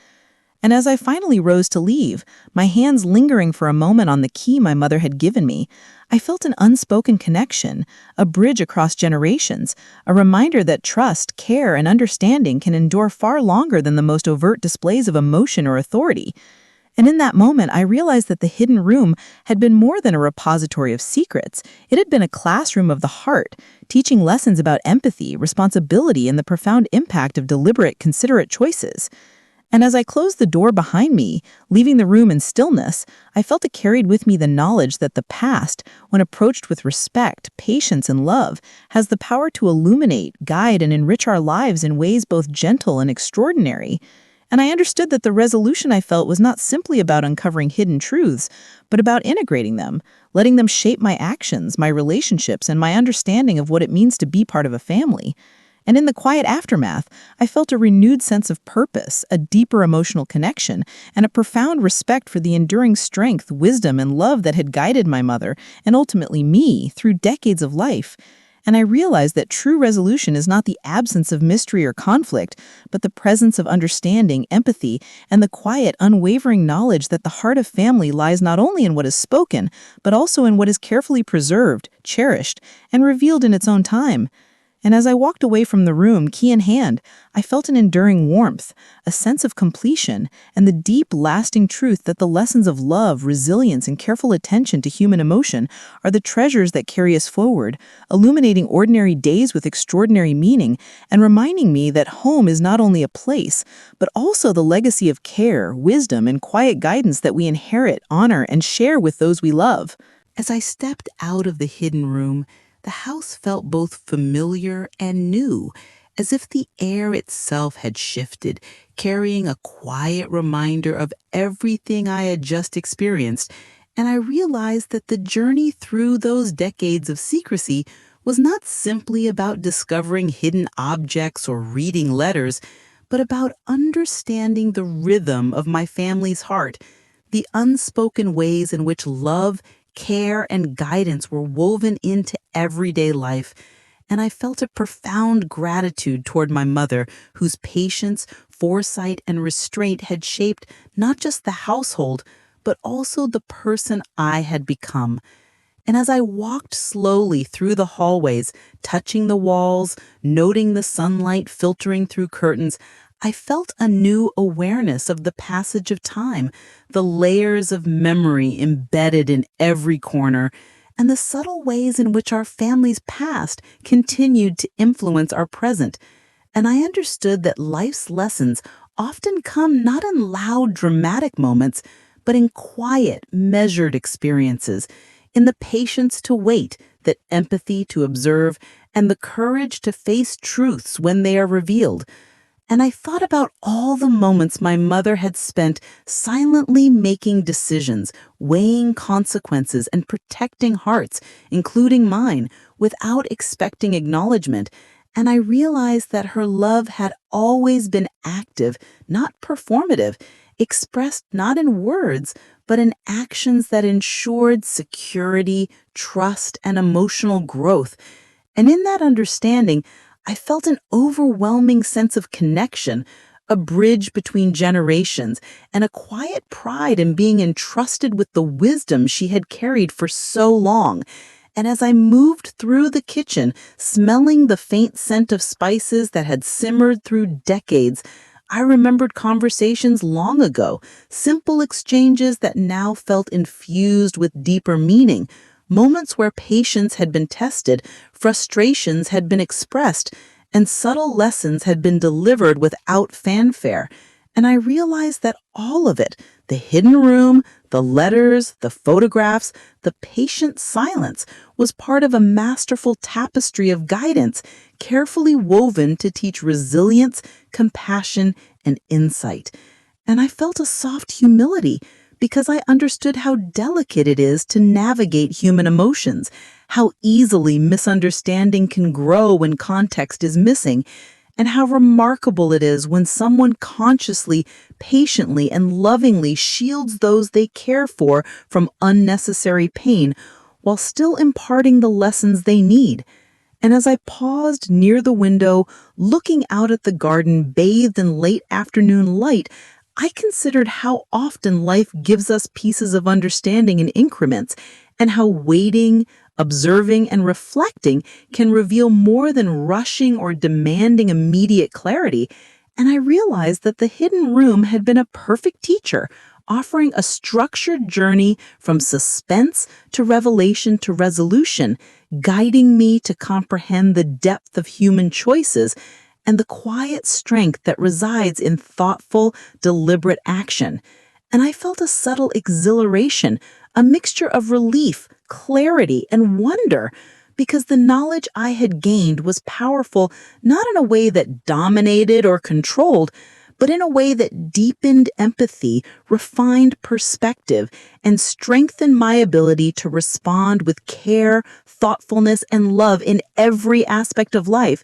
And as I finally rose to leave, my hands lingering for a moment on the key my mother had given me, I felt an unspoken connection, a bridge across generations, a reminder that trust, care, and understanding can endure far longer than the most overt displays of emotion or authority. And in that moment, I realized that the hidden room had been more than a repository of secrets. It had been a classroom of the heart, teaching lessons about empathy, responsibility, and the profound impact of deliberate, considerate choices. And as I closed the door behind me, leaving the room in stillness, I felt it carried with me the knowledge that the past, when approached with respect, patience, and love, has the power to illuminate, guide, and enrich our lives in ways both gentle and extraordinary. And I understood that the resolution I felt was not simply about uncovering hidden truths, but about integrating them, letting them shape my actions, my relationships, and my understanding of what it means to be part of a family. And in the quiet aftermath, I felt a renewed sense of purpose, a deeper emotional connection, and a profound respect for the enduring strength, wisdom, and love that had guided my mother, and ultimately me, through decades of life. And I realized that true resolution is not the absence of mystery or conflict, but the presence of understanding, empathy, and the quiet, unwavering knowledge that the heart of family lies not only in what is spoken, but also in what is carefully preserved, cherished, and revealed in its own time. And as I walked away from the room, key in hand, I felt an enduring warmth, a sense of completion, and the deep, lasting truth that the lessons of love, resilience, and careful attention to human emotion are the treasures that carry us forward, illuminating ordinary days with extraordinary meaning, and reminding me that home is not only a place, but also the legacy of care, wisdom, and quiet guidance that we inherit, honor, and share with those we love. As I stepped out of the hidden room, the house felt both familiar and new, as if the air itself had shifted, carrying a quiet reminder of everything I had just experienced. And I realized that the journey through those decades of secrecy was not simply about discovering hidden objects or reading letters, but about understanding the rhythm of my family's heart, the unspoken ways in which love, care, and guidance were woven into everyday life. And I felt a profound gratitude toward my mother, whose patience, foresight, and restraint had shaped not just the household, but also the person I had become. And as I walked slowly through the hallways, touching the walls, noting the sunlight filtering through curtains, I felt a new awareness of the passage of time, the layers of memory embedded in every corner, and the subtle ways in which our family's past continued to influence our present. And I understood that life's lessons often come not in loud, dramatic moments, but in quiet, measured experiences, in the patience to wait, the empathy to observe, and the courage to face truths when they are revealed. And I thought about all the moments my mother had spent silently making decisions, weighing consequences, and protecting hearts, including mine, without expecting acknowledgement. And I realized that her love had always been active, not performative, expressed not in words, but in actions that ensured security, trust, and emotional growth. And in that understanding, I felt an overwhelming sense of connection, a bridge between generations, and a quiet pride in being entrusted with the wisdom she had carried for so long. And as I moved through the kitchen, smelling the faint scent of spices that had simmered through decades, I remembered conversations long ago, simple exchanges that now felt infused with deeper meaning, moments where patience had been tested, frustrations had been expressed, and subtle lessons had been delivered without fanfare. And I realized that all of it, the hidden room, the letters, the photographs, the patient silence, was part of a masterful tapestry of guidance, carefully woven to teach resilience, compassion, and insight. And I felt a soft humility because I understood how delicate it is to navigate human emotions, how easily misunderstanding can grow when context is missing, and how remarkable it is when someone consciously, patiently, and lovingly shields those they care for from unnecessary pain while still imparting the lessons they need. And as I paused near the window, looking out at the garden bathed in late afternoon light, I considered how often life gives us pieces of understanding in increments, and how waiting, observing, and reflecting can reveal more than rushing or demanding immediate clarity. And I realized that the hidden room had been a perfect teacher, offering a structured journey from suspense to revelation to resolution, guiding me to comprehend the depth of human choices and the quiet strength that resides in thoughtful, deliberate action. And I felt a subtle exhilaration, a mixture of relief, clarity, and wonder, because the knowledge I had gained was powerful not in a way that dominated or controlled, but in a way that deepened empathy, refined perspective, and strengthened my ability to respond with care, thoughtfulness, and love in every aspect of life.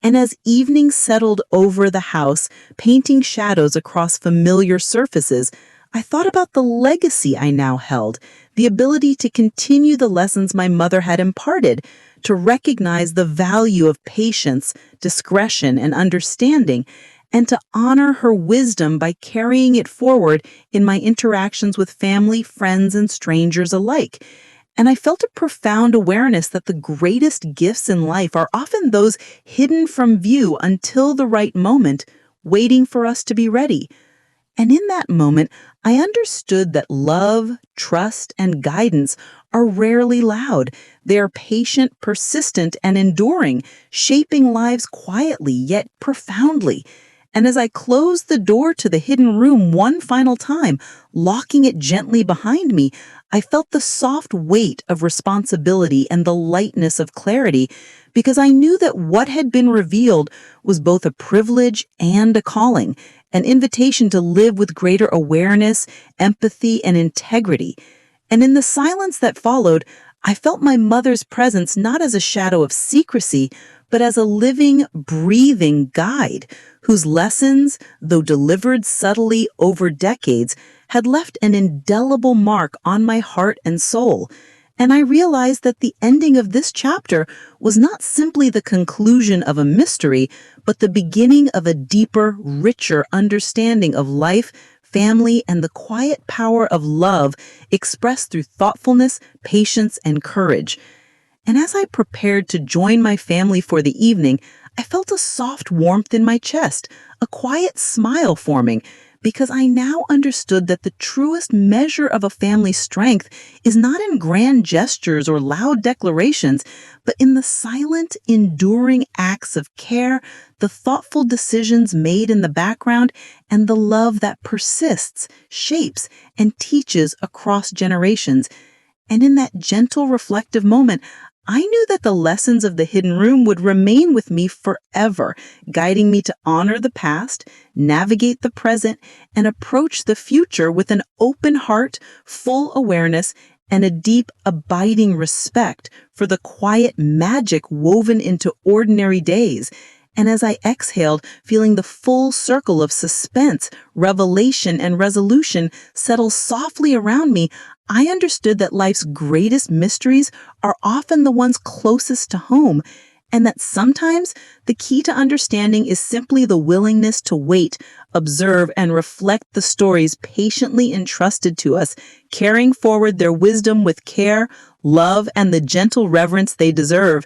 And as evening settled over the house, painting shadows across familiar surfaces, I thought about the legacy I now held, the ability to continue the lessons my mother had imparted, to recognize the value of patience, discretion, and understanding, and to honor her wisdom by carrying it forward in my interactions with family, friends, and strangers alike. And I felt a profound awareness that the greatest gifts in life are often those hidden from view until the right moment, waiting for us to be ready. And in that moment, I understood that love, trust, and guidance are rarely loud. They are patient, persistent, and enduring, shaping lives quietly yet profoundly. And as I closed the door to the hidden room one final time, locking it gently behind me, I felt the soft weight of responsibility and the lightness of clarity, because I knew that what had been revealed was both a privilege and a calling, an invitation to live with greater awareness, empathy, and integrity. And in the silence that followed, I felt my mother's presence not as a shadow of secrecy, but as a living, breathing guide whose lessons, though delivered subtly over decades, had left an indelible mark on my heart and soul. And I realized that the ending of this chapter was not simply the conclusion of a mystery, but the beginning of a deeper, richer understanding of life, family, and the quiet power of love expressed through thoughtfulness, patience, and courage. And as I prepared to join my family for the evening, I felt a soft warmth in my chest, a quiet smile forming, because I now understood that the truest measure of a family's strength is not in grand gestures or loud declarations, but in the silent, enduring acts of care, the thoughtful decisions made in the background, and the love that persists, shapes, and teaches across generations. And in that gentle, reflective moment, I knew that the lessons of the hidden room would remain with me forever, guiding me to honor the past, navigate the present, and approach the future with an open heart, full awareness, and a deep, abiding respect for the quiet magic woven into ordinary days. And as I exhaled, feeling the full circle of suspense, revelation, and resolution settle softly around me, I understood that life's greatest mysteries are often the ones closest to home, and that sometimes the key to understanding is simply the willingness to wait, observe, and reflect the stories patiently entrusted to us, carrying forward their wisdom with care, love, and the gentle reverence they deserve.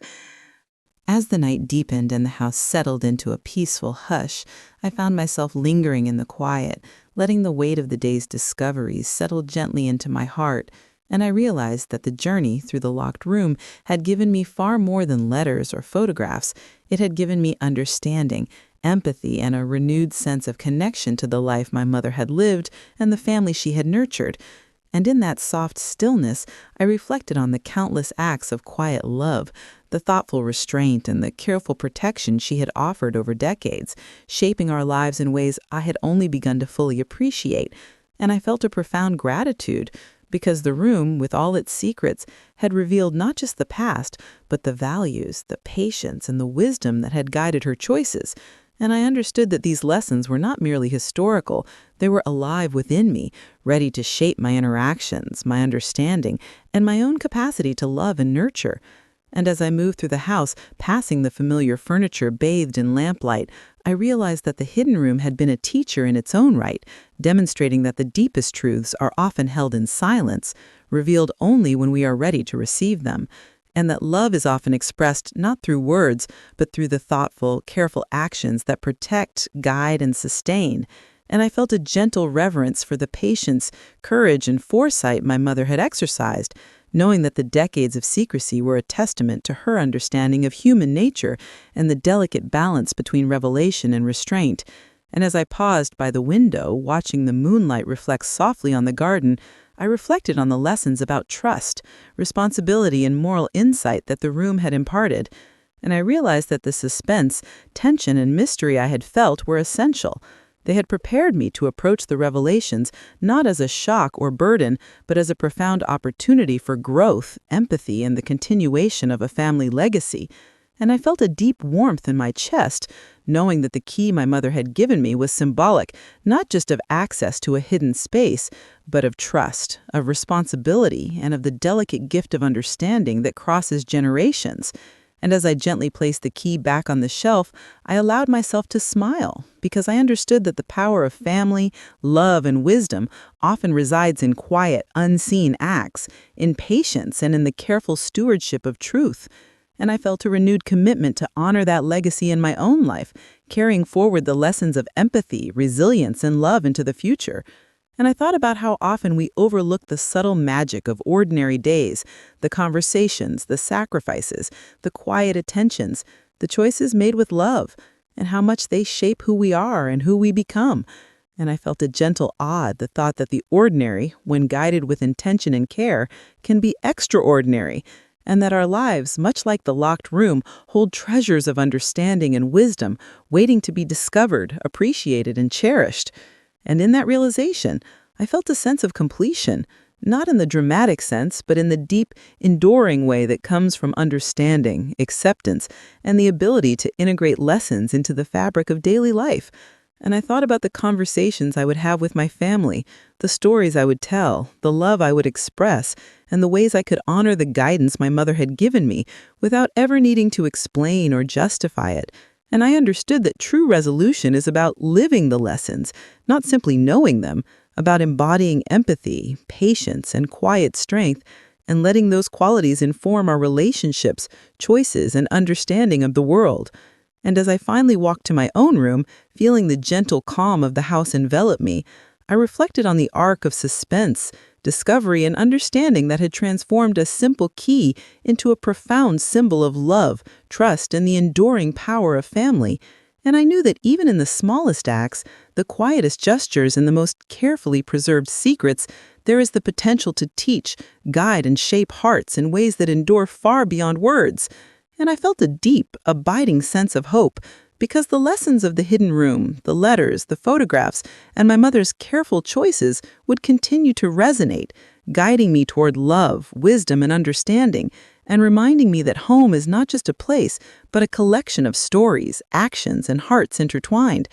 As the night deepened and the house settled into a peaceful hush, I found myself lingering in the quiet, letting the weight of the day's discoveries settle gently into my heart, and I realized that the journey through the locked room had given me far more than letters or photographs. It had given me understanding, empathy, and a renewed sense of connection to the life my mother had lived and the family she had nurtured. And in that soft stillness, I reflected on the countless acts of quiet love, the thoughtful restraint and the careful protection she had offered over decades, shaping our lives in ways I had only begun to fully appreciate. And I felt a profound gratitude, because the room, with all its secrets, had revealed not just the past, but the values, the patience, and the wisdom that had guided her choices. And I understood that these lessons were not merely historical, they were alive within me, ready to shape my interactions, my understanding, and my own capacity to love and nurture. And as I moved through the house, passing the familiar furniture bathed in lamplight, I realized that the hidden room had been a teacher in its own right, demonstrating that the deepest truths are often held in silence, revealed only when we are ready to receive them, and that love is often expressed not through words, but through the thoughtful, careful actions that protect, guide, and sustain. And I felt a gentle reverence for the patience, courage, and foresight my mother had exercised, knowing that the decades of secrecy were a testament to her understanding of human nature and the delicate balance between revelation and restraint. And as I paused by the window, watching the moonlight reflect softly on the garden, I reflected on the lessons about trust, responsibility, and moral insight that the room had imparted. And I realized that the suspense, tension, and mystery I had felt were essential. They had prepared me to approach the revelations not as a shock or burden, but as a profound opportunity for growth, empathy, and the continuation of a family legacy. And I felt a deep warmth in my chest, knowing that the key my mother had given me was symbolic, not just of access to a hidden space, but of trust, of responsibility, and of the delicate gift of understanding that crosses generations. And as I gently placed the key back on the shelf, I allowed myself to smile, because I understood that the power of family, love, and wisdom often resides in quiet, unseen acts, in patience, and in the careful stewardship of truth. And I felt a renewed commitment to honor that legacy in my own life, carrying forward the lessons of empathy, resilience, and love into the future. And I thought about how often we overlook the subtle magic of ordinary days, the conversations, the sacrifices, the quiet attentions, the choices made with love, and how much they shape who we are and who we become. And I felt a gentle awe at the thought that the ordinary, when guided with intention and care, can be extraordinary, and that our lives, much like the locked room, hold treasures of understanding and wisdom, waiting to be discovered, appreciated, and cherished. And in that realization, I felt a sense of completion, not in the dramatic sense, but in the deep, enduring way that comes from understanding, acceptance, and the ability to integrate lessons into the fabric of daily life. And I thought about the conversations I would have with my family, the stories I would tell, the love I would express, and the ways I could honor the guidance my mother had given me without ever needing to explain or justify it. And I understood that true resolution is about living the lessons, not simply knowing them, about embodying empathy, patience, and quiet strength, and letting those qualities inform our relationships, choices, and understanding of the world. And as I finally walked to my own room, feeling the gentle calm of the house envelop me, I reflected on the arc of suspense, discovery, and understanding that had transformed a simple key into a profound symbol of love, trust, and the enduring power of family. And I knew that even in the smallest acts, the quietest gestures, and the most carefully preserved secrets, there is the potential to teach, guide, and shape hearts in ways that endure far beyond words. And I felt a deep, abiding sense of hope, because the lessons of the hidden room, the letters, the photographs, and my mother's careful choices would continue to resonate, guiding me toward love, wisdom, and understanding, and reminding me that home is not just a place, but a collection of stories, actions, and hearts intertwined.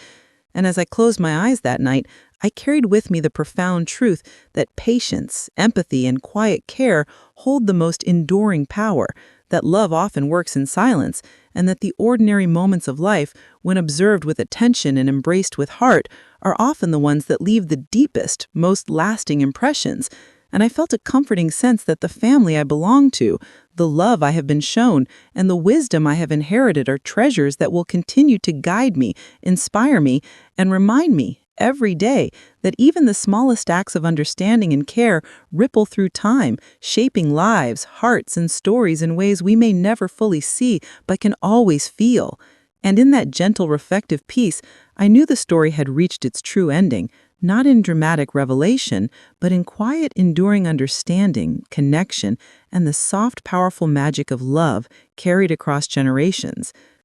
And as I closed my eyes that night, I carried with me the profound truth that patience, empathy, and quiet care hold the most enduring power, that love often works in silence, and that the ordinary moments of life, when observed with attention and embraced with heart, are often the ones that leave the deepest, most lasting impressions. And I felt a comforting sense that the family I belong to, the love I have been shown, and the wisdom I have inherited are treasures that will continue to guide me, inspire me, and remind me every day that even the smallest acts of understanding and care ripple through time, shaping lives, hearts, and stories in ways we may never fully see but can always feel. And in that gentle, reflective peace, I knew the story had reached its true ending, not in dramatic revelation, but in quiet, enduring understanding, connection, and the soft, powerful magic of love carried across generations.